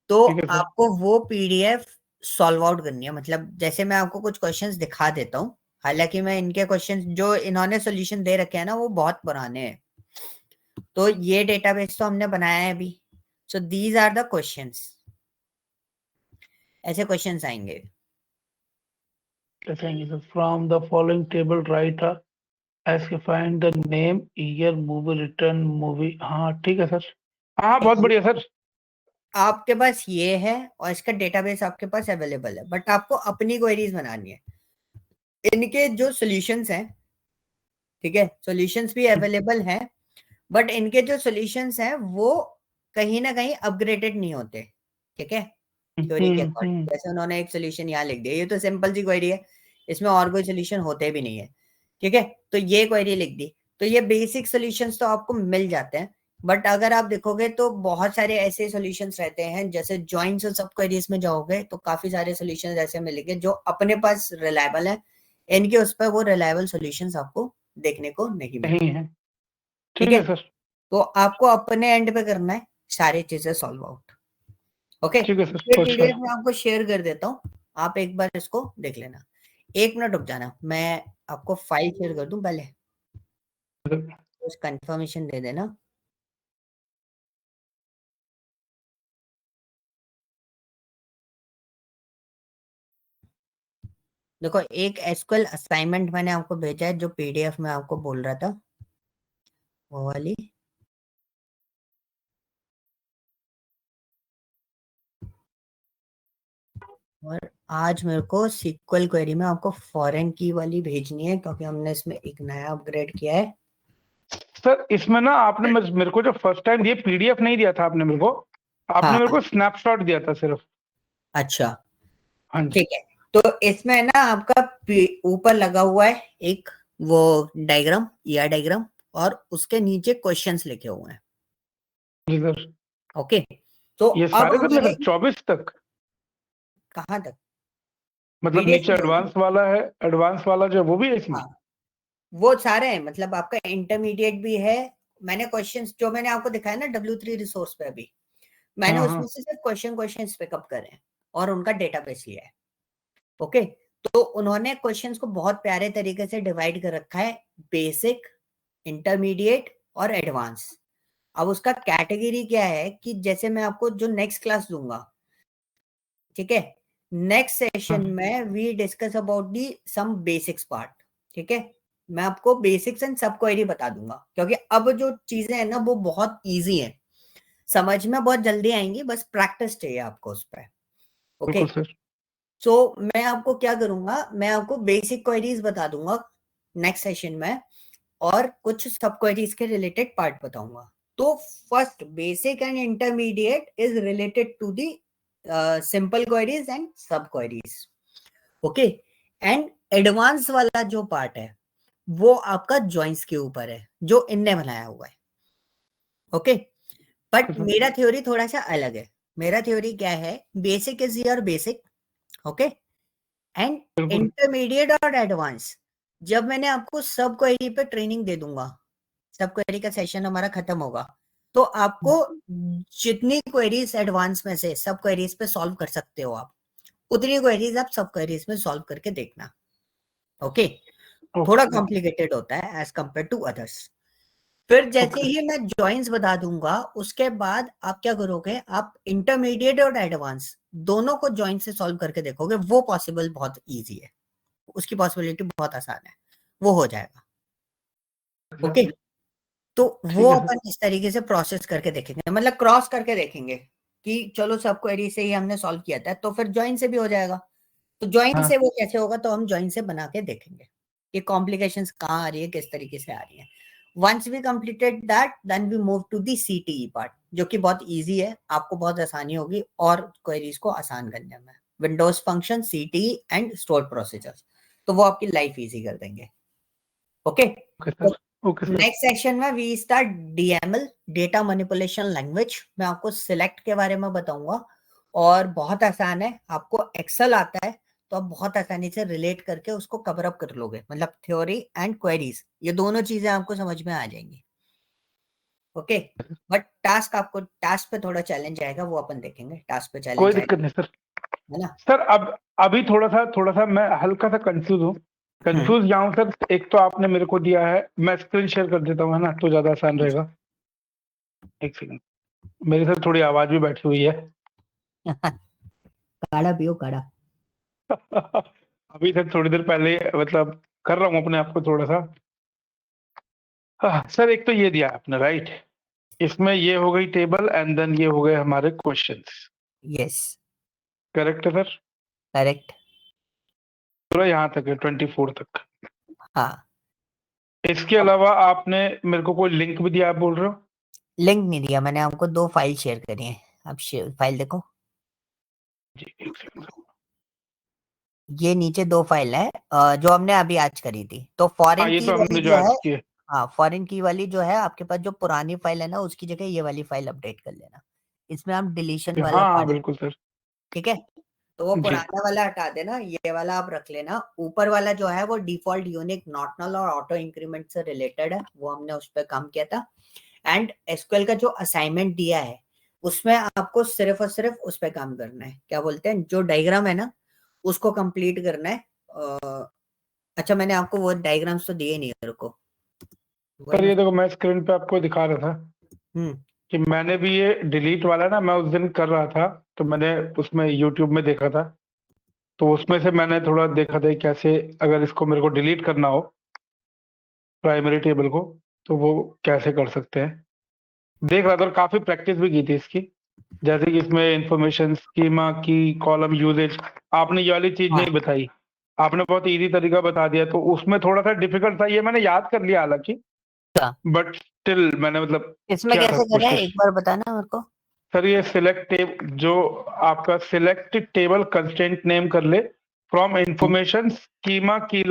तो ठीक है सर। आपको वो पीडीएफ सॉल्व आउट करनी है। मतलब जैसे मैं आपको कुछ क्वेश्चंस दिखा देता हूँ, हालांकि मैं इनके क्वेश्चंस जो इन्होंने सोल्यूशन दे रखे हैं ना, वो बहुत पुराने हैं। तो ये डेटाबेस तो हमने बनाया है अभी, so these are the questions, ऐसे क्वेश्चंस आएंगे। From the following table write S K find the name year movie return movie. हाँ ठीक है सर, हाँ बहुत बढ़िया सर। आपके पास ये है और इसका डेटाबेस आपके पास अवेलेबल है, बट आपको अपनी क्वेरीज बनानी है। इनके जो सॉल्यूशंस हैं, ठीक है, सॉल्यूशंस भी अवेलेबल हैं, बट इनके जो सॉल्यूशंस हैं वो कहीं ना कहीं अपग्रेडेड नहीं होते, ठीक है, थ्योरी के अकॉर्डिंग। जैसे उन्होंने एक सोल्यूशन यहाँ लिख दिया, ये तो सिंपल सी क्वेरी है, इसमें और कोई सोल्यूशन होते भी नहीं है, ठीक है, तो ये क्वेरी लिख दी, तो ये बेसिक सॉल्यूशंस तो आपको मिल जाते हैं। बट अगर आप देखोगे तो बहुत सारे ऐसे सॉल्यूशंस रहते हैं, जैसे जॉइंट्स और सब क्वेरीज में जाओगे तो काफी सारे सॉल्यूशंस ऐसे मिलेंगे जो अपने पास रिलायबल है, इनके उस पर वो रिलायबल सॉल्यूशंस आपको देखने को नहीं मिलेंगे, नहीं है, ठीक ठीक है। है सर। तो आपको अपने एंड पे करना है सारी चीजें सॉल्व आउट, ओके। ठीक है सर, ये फॉर पीडीएफ श्योर। में आपको शेयर कर देता हूँ, आप एक बार इसको देख लेना। 1 मिनट रुक जाना, मैं आपको फाइल शेयर कर दूं पहले, तो कंफर्मेशन दे देना। देखो एक एसक्यूएल असाइनमेंट मैंने आपको भेजा है, जो पीडीएफ में आपको बोल रहा था, वो वाली। और आज मेरे को सीक्वल क्वेरी में आपको फॉरेन की वाली भेजनी है, क्योंकि हमने इसमें एक नया अपग्रेड किया है। सर इसमें ना आपने मेरे को जो फर्स्ट टाइम ये पीडीएफ नहीं दिया था आपने मेरे को, आपने हाँ, मेरे को स्नैपशॉट दिया था सिर्फ। अच्छा, हाँ जी। ठीक है। तो इसमें ना आपका ऊपर लगा हुआ है एक वो डायग्राम, ईआर डायग्राम, और उसके नीचे क्वेश्चंस लिखे हुए हैं, जी सर। ओके। तो ये अब सारे करने हमारे सर 24 तक? कहाँ तक मतलब पीडीएफ नीचे में? एडवांस वाला है, एडवांस वाला जो है वो भी है इसमें? हाँ, वो सारे हैं, मतलब आपका इंटरमीडिएट भी है। मैंने क्वेश्चंस जो मैंने आपको दिखाया ना W3 रिसोर्स पे, अभी मैंने हाँ उसमें हाँ। से सिर्फ क्वेश्चंस पिकअप करे हैं और उनका डेटाबेस लिया है, ओके। तो उन्होंने क्वेश्चंस को बहुत प्यारे तरीके से डिवाइड कर रखा है, बेसिक, इंटरमीडिएट और एडवांस। अब उसका कैटेगरी क्या है कि जैसे मैं आपको जो नेक्स्ट क्लास दूंगा, ठीक है, नेक्स्ट सेशन हाँ में we discuss about the some basics part, ठीक है। मैं आपको बेसिक्स एंड सब क्वेरी बता दूंगा, क्योंकि अब जो चीजें हैं ना वो बहुत इजी है, समझ में बहुत जल्दी आएंगी, बस प्रैक्टिस चाहिए आपको उस पर, ओके। बिल्कुल सर। सो मैं आपको क्या करूंगा, मैं आपको बेसिक क्वेरीज बता दूंगा नेक्स्ट सेशन में, और कुछ सब क्वेरीज के रिलेटेड पार्ट बताऊंगा। तो first basic and intermediate is related to the simple queries and sub queries, okay. And advance वाला जो पार्ट है वो आपका जॉइंट्स के ऊपर है, जो इनने बनाया हुआ है, ओके। बट सर मेरा थ्योरी थोड़ा सा अलग है। मेरा थ्योरी क्या है, basic is your basic, okay, and बिल्कुल। इंटरमीडिएट और एडवांस जब मैंने आपको सब क्वेरी पे ट्रेनिंग दे दूंगा, सब क्वेरी का सेशन हमारा खत्म होगा, तो आपको जितनी क्वेरीज एडवांस में से सब क्वेरीज पे सॉल्व कर सकते हो आप, उतनी क्वेरीज आप सब क्वेरीज में सॉल्व करके देखना, ओके। थोड़ा ओके कॉम्प्लिकेटेड होता है एज कंपेयर टू अदर्स। फिर जैसे ओके। ही मैं जॉइंट्स बता दूंगा, उसके बाद आप क्या करोगे, आप इंटरमीडिएट और एडवांस दोनों को जॉइंट से सॉल्व करके देखोगे, वो पॉसिबल बहुत इजी है, उसकी पॉसिबिलिटी बहुत आसान है, वो हो जाएगा, ओके। तो वो ठीक है सर। अपन इस तरीके से प्रोसेस करके देखेंगे, मतलब क्रॉस करके देखेंगे कि चलो सब क्वेरी से ही हमने सॉल्व किया था, तो फिर ज्वाइन से भी हो जाएगा। तो ज्वाइन से हाँ वो कैसे होगा, तो हम ज्वाइन से बना के देखेंगे कि कॉम्प्लिकेशंस कहाँ आ रही है, किस तरीके से आ रही है। Once we completed that, then we move to the CTE part, जो कि बहुत इजी है, आपको बहुत आसानी होगी और क्वेरीज को आसान करने में। Windows function, CTE and store procedures, तो वो आपकी लाइफ इजी कर देंगे, ओके। ओके तो sir. Okay sir. Next section में we start DML, data manipulation language. मैं आपको सिलेक्ट के बारे में बताऊंगा, और बहुत आसान है, आपको एक्सेल आता है तो आप बहुत आसानी से रिलेट करके उसको कवर अप कर लोगे, मतलब थ्योरी एंड क्वेरीज, ये दोनों चीजें आपको समझ में आ जाएंगी, ओके। बट टास्क पे थोड़ा चैलेंज आएगा, वो अपन देखेंगे, टास्क पे कोई चैलेंज दिक्कत आएगा, नहीं सर। है ना। सर अब अभी थोड़ा सा मैं हल्का सा कंफ्यूज हूँ। कंफ्यूज यहाँ हूँ सर। एक तो आपने मेरे को दिया है, मैं स्क्रीन शेयर कर देता हूँ, है ना, तो ज्यादा आसान रहेगा। एक सेकंड। मेरे साथ थोड़ी आवाज भी बैठी हुई है। काढ़ा पियो काढ़ा। अभी तक थोड़ी देर पहले मतलब कर रहा हूँ अपने आप को थोड़ा सा। सर एक तो ये दिया है आपने, राइट? इसमें ये हो गई टेबल एंड देन ये हो गए हमारे क्वेश्चंस। यस करेक्ट है सर? करेक्ट। पूरा यहाँ तक है, 24 तक। हाँ इसके अलावा आपने मेरे को कोई लिंक भी दिया, आप बोल रहे हो? लिंक नहीं दिया मैंने, आपको 2 फाइल शेयर करी है। आप फाइल देखो। जी एक सेकंड। ये नीचे 2 फाइल है जो हमने अभी आज करी थी। तो हाँ फॉरेन ये की तो वाली हमने जो जो आज है, की है। हाँ फॉरेन की वाली जो है आपके पास, जो पुरानी फाइल है ना उसकी जगह ये वाली फाइल अपडेट कर लेना। इसमें आप डिलीशन हाँ वाला हाँ पार्ट, बिल्कुल सर। ठीक है? तो वो जी पुराना वाला हटा देना, ये वाला आप रख लेना। ऊपर वाला जो है वो डिफॉल्ट यूनिक नॉट नल और ऑटो इंक्रीमेंट से रिलेटेड है, वो हमने उस पर काम किया था। एंड एसक्यूएल का जो असाइनमेंट दिया है उसमें आपको सिर्फ और सिर्फ उस पर काम करना है। क्या बोलते हैं, जो डायग्राम है ना उसको कंप्लीट करना है। अच्छा मैंने आपको वो डायग्राम्स तो दिए नहीं मेरे को, वही सर, मैं। ये देखो मैं स्क्रीन पे आपको दिखा रहा था हम्म कि मैंने भी ये डिलीट वाला ना, मैं उस दिन कर रहा था तो मैंने उसमें यूट्यूब में देखा था। तो उसमें से मैंने थोड़ा देखा था कि कैसे अगर इसको मेरे को डिलीट करना हो प्राइमरी टेबल को, तो वो कैसे कर सकते हैं। देख रहा था और काफी प्रैक्टिस भी की थी इसकी। जैसे कि इसमें information schema key column usage, आपने ये वाली चीज हाँ नहीं बताई। आपने बहुत इजी तरीका बता दिया, तो उसमें थोड़ा सा डिफिकल्ट था, ये मैंने याद कर लिया हालांकि। अच्छा। बट स्टिल मैंने मतलब इसमें किया था कैसे कर रहे हैं कोशिश। एक बार बताना मेरे को। सर ये सिलेक्ट टेब, जो आपका सिलेक्ट टेबल कंस्ट्रेंट नेम कर ले from information schema key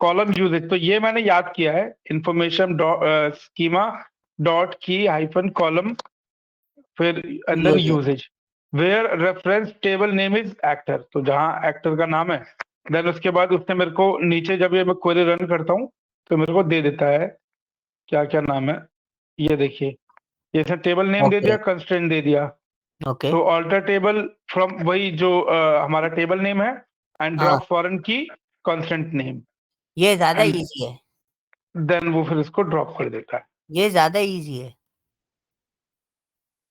column usage, तो ये मैंने याद किया है। Information schema dot key hyphen column, फिर एंड देन यूज है। Usage where reference table name is actor, तो जहां एक्टर का नाम है, देन उसके बाद उसने मेरे को नीचे जब ये मैं क्वेरी रन करता हूँ तो मेरे को दे देता है क्या क्या नाम है। ये देखिए, जैसे टेबल नेम दे ओके दिया, कंस्ट्रेंट दे दिया। ओके। तो ऑल्टर टेबल फ्रॉम वही जो हमारा टेबल नेम है, एंड हाँ ड्रॉप फॉरेन की कंस्ट्रेंट नेम, ये ज्यादा एंड इजी है, देन वो फिर इसको ड्रॉप कर देता है। ये ज्यादा इजी है।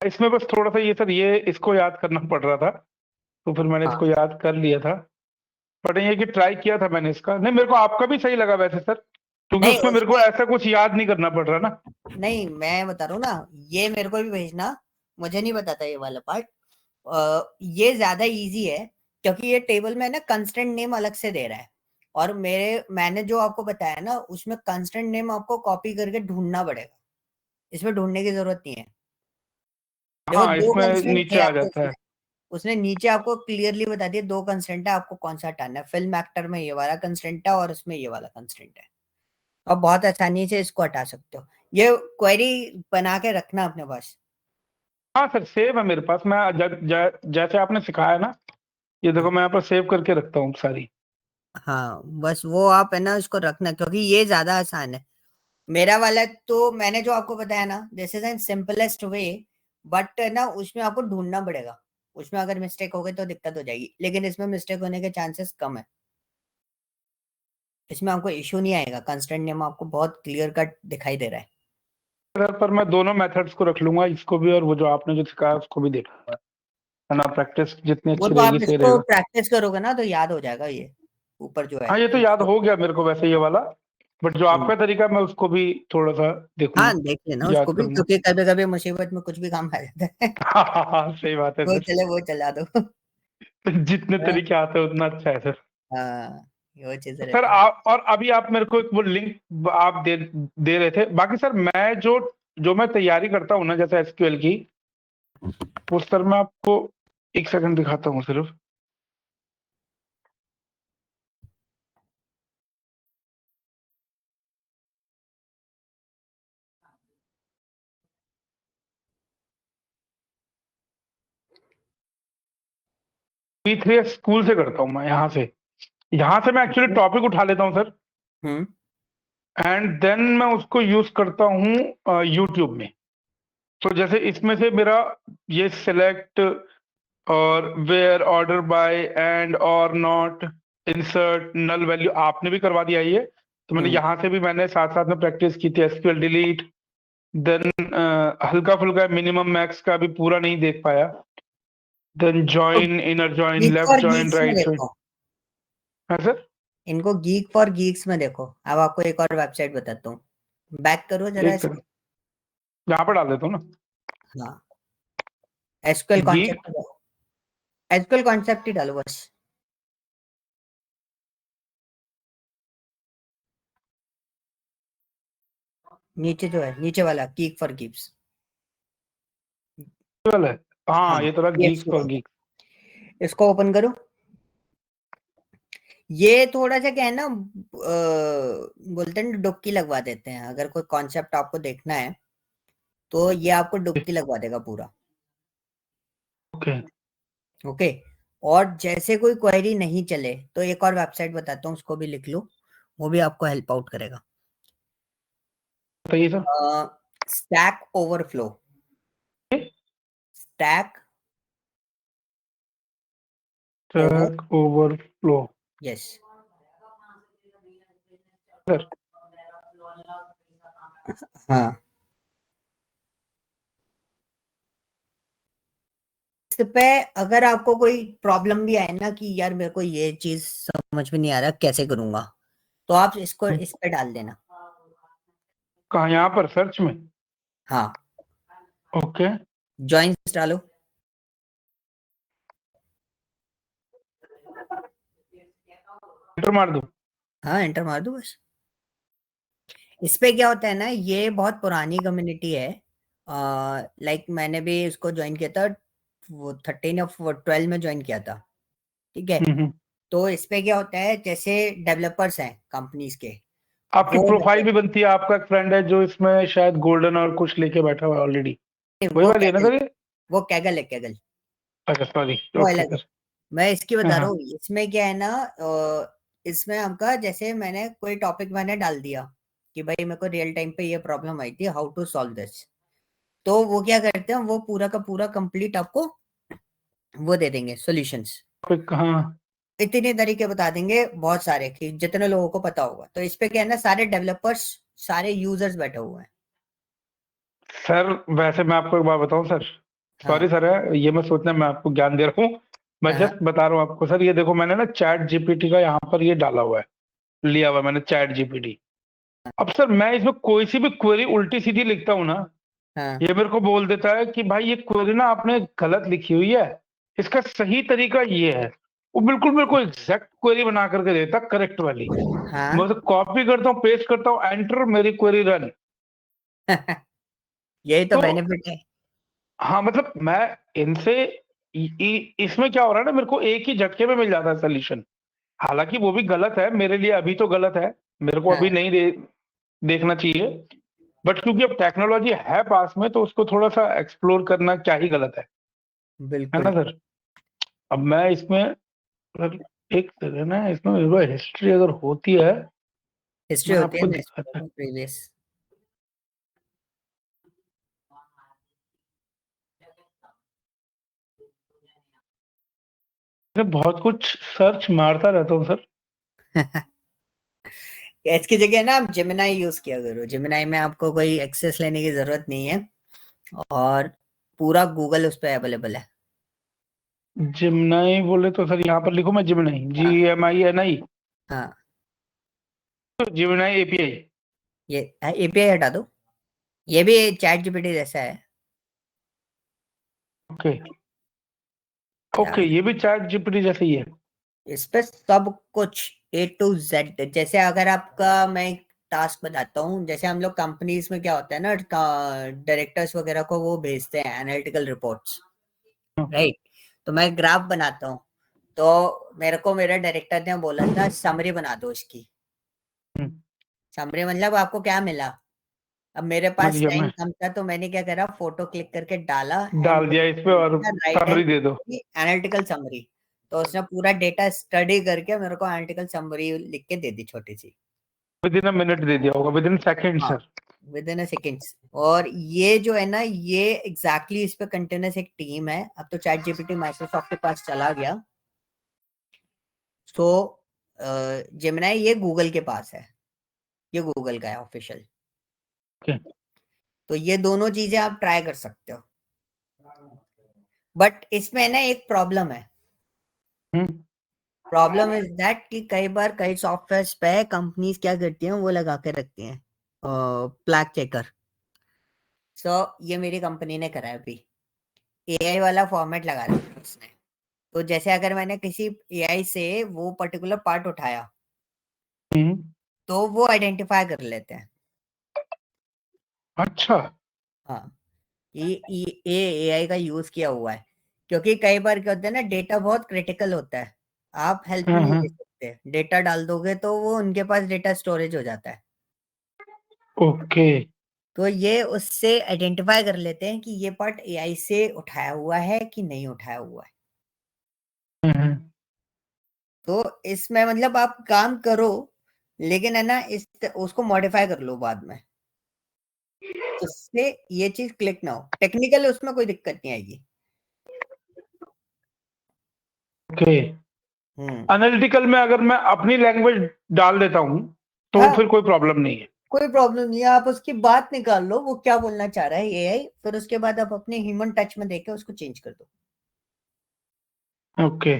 इसमें बस थोड़ा सा ये सर, ये इसको याद करना पड़ रहा था, तो फिर मैंने हाँ इसको याद कर लिया था। बट ये कि ट्राई किया था मैंने इसका। नहीं, मेरे को आपका भी सही लगा वैसे सर, क्योंकि नहीं उसमें मेरे को उसमें, ऐसा कुछ याद नहीं करना पड़ रहा ना। नहीं मैं बता रहा हूँ ना, ये मेरे को भी भेजना। मुझे नहीं पता था ये वाला पार्ट। ये ज्यादा इजी है क्योंकि ये टेबल में ना कंस्टेंट नेम अलग से दे रहा है। और मैंने जो आपको बताया ना उसमें कंस्टेंट नेम आपको कॉपी करके ढूंढना पड़ेगा, इसमें ढूंढने की जरूरत नहीं है। देखो हाँ 2 इसमें कंस्टेंट नीचे थे आ आपको जाता है। उसमें, उसने नीचे आपको क्लियरली बता दिया 2 कंस्टेंट है, आपको कौन सा हटाना है। फिल्म एक्टर में ये वाला कंस्टेंट है और उसमें ये वाला कंस्टेंट है। और बहुत आसानी से इसको हटा सकते हो। ये क्वेरी बना के रखना अपने पास। हाँ सर, सेव है मेरे पास। मैं जैसे आपने सिखाया ना, ये देखो मैं यहाँ पर सेव करके रखता हूँ सारी। हाँ बस वो आप है ना उसको रखना क्योंकि ये ज्यादा आसान है। मेरा वाला तो मैंने जो आपको बताया ना this is an simplest way, but ना उसमें आपको ढूंढना पड़ेगा। उसमें अगर मिस्टेक हो गई तो दिक्कत हो जाएगी, लेकिन इसमें मिस्टेक होने के चांसेस कम है। इसमें आपको इश्यू नहीं आएगा, कंस्टेंट नेम आपको बहुत क्लियर कट दिखाई दे रहा है। सर पर मैं दोनों मेथड्स को रख लूंगा, इसको भी और वो जो आपने जो सिखाया उसको भी देख लूंगा, है ना? प्रैक्टिस जितनी वो अच्छी तो रहेगी आप सही इसको रहेगा। प्रैक्टिस करोगे ना तो याद हो जाएगा ये ऊपर जो है हाँ ये तो याद इसको। हो गया मेरे को वैसे ये वाला, बट जो हम्म, आपका तरीका मैं उसको भी थोड़ा सा हाँ देखूंगा, देख लेना उसको याद भी, करूंगा। क्योंकि कभी कभी मुसीबत में कुछ भी काम आ जाता है। हाँ हाँ हाँ, सही बात है वो सर। चले वो चला दो। जितने हाँ तरीके आते हैं उतना अच्छा है सर। हाँ, वो चीज सर रहती है। आप, और अभी आप मेरे को एक वो लिंक आप दे रहे थे। बाकी सर मैं जो जो मैं तैयारी करता हूँ ना, जैसे एसक्यूएल की, वो सर मैं आपको एक सेकंड दिखाता हूँ सिर्फ। P3 स्कूल से करता हूँ मैं, यहाँ से मैं एक्चुअली टॉपिक उठा लेता हूँ सर, हम्म एंड देन मैं उसको यूज करता हूँ यूट्यूब में। तो जैसे इसमें से मेरा ये सिलेक्ट और वेयर ऑर्डर बाय एंड और नॉट, इंसर्ट नल वैल्यू आपने भी करवा दिया ये, तो मैंने हम्म यहाँ से भी मैंने साथ साथ में प्रैक्टिस की थी। एसक्यूएल डिलीट, देन हल्का फुल्का मिनिमम मैक्स का भी पूरा नहीं देख पाया। देन तो join, inner join, geek left for join, Geeks में राइट जॉइन। देखो, हाँ सर। इनको गीक फॉर गीक्स में देखो। अब आपको एक और वेबसाइट बताता हूँ, बैक करो जरा एक इसको। सेकंड, यहाँ पर डाल देता हूँ ना। हाँ, SQL geek. Concept, SQL concept ही डालो बस। नीचे जो है, नीचे वाला गीक फॉर गीक्स। वाला है। हाँ, हाँ, ये तो रहा ये गीक फॉर गीक। इसको ओपन करो। ये थोड़ा सा क्या है ना, बोलते हैं डुबकी लगवा देते हैं। अगर कोई कॉन्सेप्ट आपको देखना है तो ये आपको डुबकी लगवा देगा पूरा। ओके। ओके। और जैसे कोई क्वेरी नहीं चले तो एक और वेबसाइट बताता हूँ, उसको भी लिख लो, वो भी आपको हेल्प आउट करेगा। बताइए sir. Stack overflow. Stack over, track overflow. Yes. Sir. हाँ, इस पे अगर आपको कोई प्रॉब्लम भी आए ना कि यार मेरे को ये चीज समझ में नहीं आ रहा कैसे करूंगा, तो आप इसको इस पे डाल देना। कहाँ, यहाँ पर सर्च में? हाँ, ओके। जॉइंस डालो। एंटर मार दूँ? हाँ, एंटर मार दो बस। इस पे क्या होता है ना, ये बहुत पुरानी कम्युनिटी है। लाइक मैंने भी इसको ज्वाइन किया था, वो 13 ऑफ 12 में ज्वाइन किया था। ठीक है। हम्म। तो इस पे क्या होता है, जैसे डेवलपर्स हैं कंपनीज के, आपकी वो प्रोफाइल भी बनती है। आपका एक फ्रेंड है जो इसमें शायद गोल्डन और कुछ लेके बैठा हुआ है ऑलरेडी। वही वो वाली है ना कैगल, सर ये? वो कैगल है, कैगल। अच्छा, सॉरी। वो ओके अलग है। सर। मैं इसकी हाँ बता रहा हाँ। हूँ। इसमें क्या है ना, इसमें हमका जैसे मैंने कोई टॉपिक मैंने डाल दिया कि भाई मेरे को रियल टाइम पे ये प्रॉब्लम आई थी, हाउ टू सॉल्व दिस। तो वो क्या करते हैं, वो पूरा का पूरा कंप्लीट आपको वो दे देंगे सॉल्यूशंस। हाँ इतने तरीके बता देंगे बहुत सारे कि जितने लोगों को पता होगा। तो इस पे क्या है ना, सारे डेवलपर्स, सारे यूजर्स बैठे हुए हैं। सर, वैसे मैं आपको एक बात बताऊं सर। सॉरी हाँ, सर, है ये मैं सोचना मैं आपको ज्ञान दे रहा हूँ। मैं हाँ, जस्ट बता रहा हूँ आपको सर। ये देखो, मैंने ना चैट जीपीटी का यहाँ पर ये डाला हुआ है, लिया हुआ है मैंने चैट जीपीटी। अब सर मैं इसमें कोई सी भी क्वेरी उल्टी सीधी लिखता हूँ ना, हाँ, ये मेरे को बोल देता है कि भाई ये क्वेरी ना आपने गलत लिखी हुई है, इसका सही तरीका ये है। वो बिल्कुल मेरे को एग्जैक्ट क्वेरी बना करके देता, करेक्ट वाली। मैं हाँ। उसे कॉपी करता हूँ, पेस्ट करता हूँ, एंटर, मेरी क्वेरी रन। यही तो तो बेनिफिट है। हाँ, मतलब मैं इनसे इसमें क्या हो रहा है ना, मेरे को एक ही झटके में मिल जाता है सोल्यूशन। हालांकि वो भी गलत है मेरे लिए, अभी तो गलत है। मेरे को हाँ, अभी नहीं देखना चाहिए। बट क्योंकि अब टेक्नोलॉजी है पास में, तो उसको थोड़ा सा एक्सप्लोर करना क्या ही गलत है ना बिल्कुल। सर? अब मैं इसमें अगर एक सेकंड है, इसमें हिस्ट्री अगर होती है, हिस्ट्री मैं होती है आपको ना दिखाता। इसमें, प्रीवियस। मैं बहुत कुछ सर्च मारता रहता हूँ सर। इसकी जगह ना आप जेमिनाई यूज किया करो। जेमिनाई में आपको कोई एक्सेस लेने की जरूरत नहीं है, और पूरा गूगल उस पर अवेलेबल है। जिमनाई बोले तो सर यहाँ पर लिखो, मैं जिमनाई, हाँ, GMINI। हाँ। जिमनाई API। ये एपीआई हटा दो, ये भी चैट जीपीटी जैसा है। ओके। क्या ओके, ये भी चैट जीपीटी जैसे ही है। इस पे सब कुछ A to Z। जैसे अगर आपका मैं एक टास्क बताता हूँ, जैसे हम लोग कंपनीज में क्या होता है ना, डायरेक्टर्स वगैरह को वो भेजते हैं एनालिटिकल रिपोर्ट्स, राइट। तो मैं ग्राफ बनाता हूँ, तो मेरे को मेरे डायरेक्टर ने बोला था समरी बना दो इसकी। हम्म, समरी मतलब आपको क्या मिला। अब मेरे समझ पास गया टाइम मैं। कम था तो मैंने क्या करा, फोटो क्लिक करके डाला एंड डाल दिया इस पे और राइट समरी दे दो। Analytical summary. तो उसने पूरा डेटा स्टडी करके मेरे को एनालिटिकल समरी लिख के दे दी, छोटी सी। विद इन अ मिनट दे दिया होगा, विद इन सेकेंड हाँ, sir. With in a seconds. और ये जो है ना, ये एग्जैक्टली इस पे कंटिन्यूस एक टीम है। अब तो चैट जीपीटी माइक्रोसॉफ्ट के पास चला गया। तो जेमिनाई ये गूगल के पास है, ये गूगल का है ऑफिशियल। ओके। तो ये दोनों चीजें आप ट्राई कर सकते हो, बट इसमें ना एक प्रॉब्लम है। हम्म। प्रॉब्लम इज दैट कि कई बार कई सॉफ्टवेयर पे कंपनीज क्या करती हैं, वो लगा के रखती हैं फ्लैग चेकर। सो ये मेरी कंपनी ने करा है अभी, एआई वाला फॉर्मेट लगा रखा है उसने। तो जैसे अगर मैंने किसी एआई से वो पर्टिकुलर पार्ट उठाया, हम्म। तो वो आइडेंटिफाई कर लेते हैं। अच्छा। हाँ, ये एआई का यूज किया हुआ है, क्योंकि कई बार क्या होता है ना, डेटा बहुत क्रिटिकल होता है, आप हेल्प नहीं ले हाँ। सकते, डेटा डाल दोगे तो वो उनके पास डेटा स्टोरेज हो जाता है। ओके। तो ये उससे आइडेंटिफाई कर लेते हैं कि ये पार्ट एआई से उठाया हुआ है कि नहीं उठाया हुआ है। हम्म। तो इसमें मतलब आप काम करो, लेकिन है ना, इस उसको मॉडिफाई कर लो बाद में, जिससे ये चीज क्लिक ना हो। टेक्निकल उसमें कोई दिक्कत नहीं आएगी। ओके। हम्म। एनालिटिकल में अगर मैं अपनी लैंग्वेज डाल देता हूँ तो हाँ, फिर कोई प्रॉब्लम नहीं है? कोई प्रॉब्लम नहीं है, आप उसकी बात निकाल लो, वो क्या बोलना चाह रहा है एआई, फिर उसके बाद आप अपने ह्यूमन टच में देके उसको चेंज कर दो। ओके।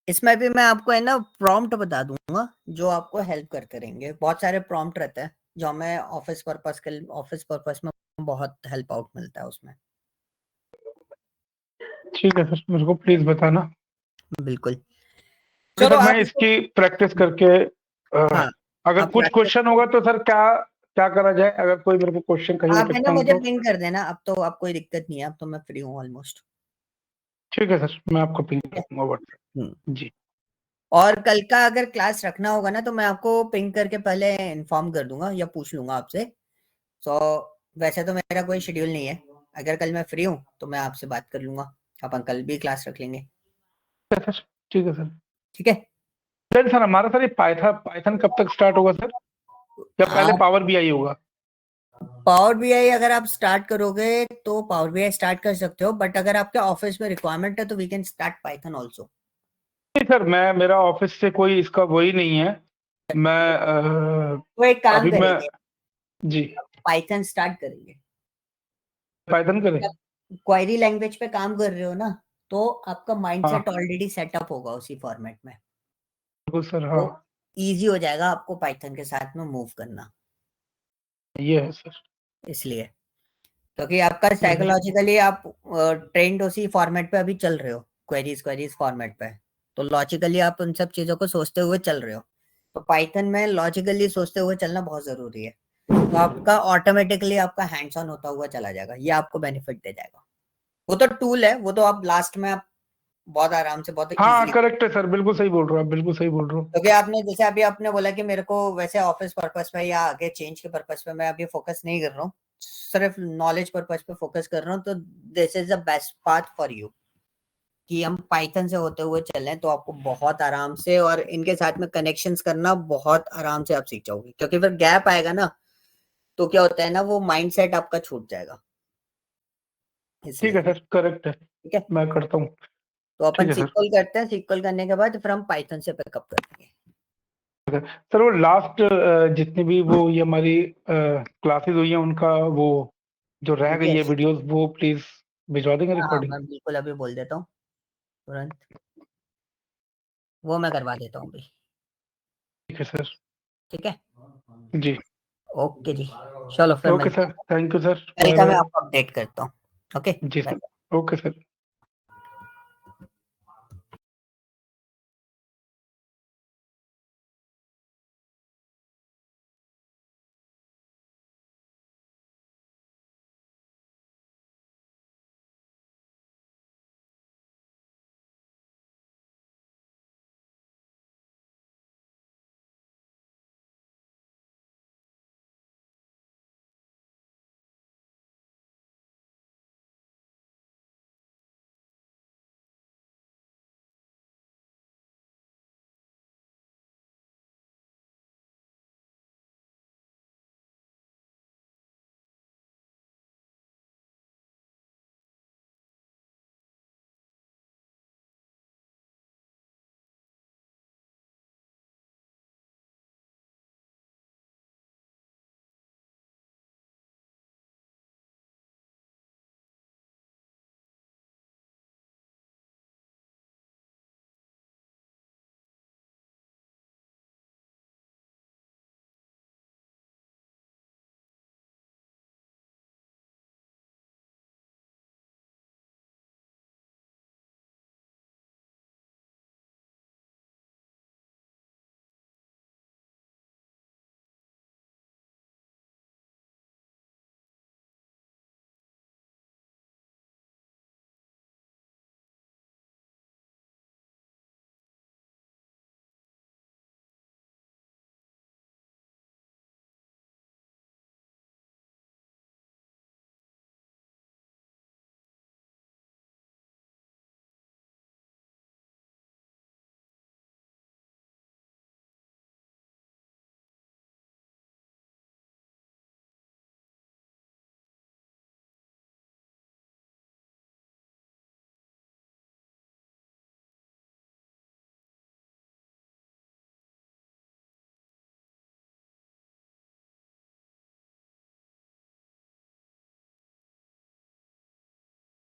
इसमें भी मैं आपको है ना प्रॉम्प्ट बता दूंगा, जो आपको हेल्प करते रहेंगे। बहुत सारे प्रॉम्प्ट रहते हैं जो हमें ऑफिस पर्पस में बहुत हेल्प आउट मिलता है उसमें। ठीक है सर, मेरे को प्लीज बताना। बिल्कुल। कि चलो सर मैं आप इसको, इसकी प्रैक्टिस करके हाँ, अगर आप कुछ प्रैक्टिस, क्वेश्चन होगा तो सर क्या क्या करा जाए? अगर कोई मेरे को क्वेश्चन कहीं आप है ना अटकता हूँ मुझे तो? पिंग कर देना, अब तो आप कोई दिक्कत नहीं है, अब तो मैं फ्री हूँ ऑलमोस्ट। ठीक है सर, मैं आपको पिंग कर दूंगा हम्म। व्हाट्सएप। जी। और कल का अगर क्लास रखना होगा ना, तो मैं आपको पिंग करके पहले इन्फॉर्म कर दूंगा या पूछ लूंगा आपसे। सो वैसे तो मेरा कोई शेड्यूल नहीं है, अगर कल मैं फ्री हूँ तो मैं आपसे बात कर लूंगा, अपन कल भी क्लास रख लेंगे। ठीक है सर। ठीक है सर। ठीक है। देन सर हमारा सर ये पाइथन पाइथन कब तक स्टार्ट होगा सर? या पहले आप पावर बीआई होगा? पावर बीआई अगर आप स्टार्ट करोगे तो पावर बीआई स्टार्ट कर सकते हो, बट अगर आपके ऑफिस में रिक्वायरमेंट है तो we can start Python also. नहीं सर, मैं मेरा ऑफिस से कोई इसका वही नहीं है। मैं तो एक काम अभी मैं, करेंगे, जी, पाइथन स्टार्ट करेंगे। पाइथन करें? क्वेरी लैंग्वेज पे काम कर रहे हो ना, तो आपका हाँ माइंडसेट ऑलरेडी सेटअप होगा उसी फॉर्मेट में, बिल्कुल सर, तो हाँ। इजी हो जाएगा आपको पाइथन के साथ में मूव करना। ये है सर। इसलिए, क्योंकि आपका ठीक है सर। साइकोलॉजिकली आप ट्रेंड उसी फॉर्मेट पे अभी चल रहे हो, क्वेरीज क्वेरीज फॉर्मेट पे, तो लॉजिकली आप उन सब चीजों को सोचते हुए चल रहे हो। तो पाइथन में लॉजिकली सोचते हुए चलना बहुत जरूरी है, तो आपका ऑटोमेटिकली आपका हैंड्स ऑन होता हुआ चला जाएगा, ये आपको बेनिफिट दे जाएगा। वो तो टूल है, वो तो आप लास्ट में आप बहुत आराम से, बहुत हाँ इजीली, करेक्ट है सर, बिल्कुल सही बोल रहे हो आप, बिल्कुल सही बोल रहे हो। क्योंकि आपने जैसे अभी आपने बोला कि मेरे को वैसे ऑफिस पर्पस पे या आगे चेंज के पर्पस पे मैं अभी फोकस नहीं कर रहा हूँ, सिर्फ नॉलेज पर्पस पे फोकस कर रहा हूँ, तो this is the best path for you कि हम पाइथन से होते हुए चलें, तो आपको बहुत आराम से और इनके साथ में कनेक्शंस करना बहुत आराम से आप सीख जाओगे। क्योंकि फिर गैप आएगा ना, तो क्या होता है ना, वो माइंडसेट आपका छूट जाएगा, ठीक है इसलिए। सर, करेक्ट है। ठीक है, मैं करता हूँ। तो ठीक अपन है सर। सीक्वल करते हैं, सीक्वल करने के बाद फिर हम पाइथन से पिकअप करेंगे। सर वो लास्ट जितनी भी वो ये हमारी क्लासेस हुई हैं उनका वो जो रह गई है यस, वीडियोस, वो प्लीज भिजवा देंगे हाँ हाँ, रिकॉर्डिंग? मैं बिल्कुल अभी बोल देता हूँ तुरंत, वो मैं करवा देता हूँ अभी। ठीक है सर। ठीक है, जी। ओके जी, चलो फिर ओके मिलते सर, हैं, थैंक यू सर, कल बाय का मैं बाय। आपको अपडेट करता हूँ। ओके, जी बाय। सर। Okay sir.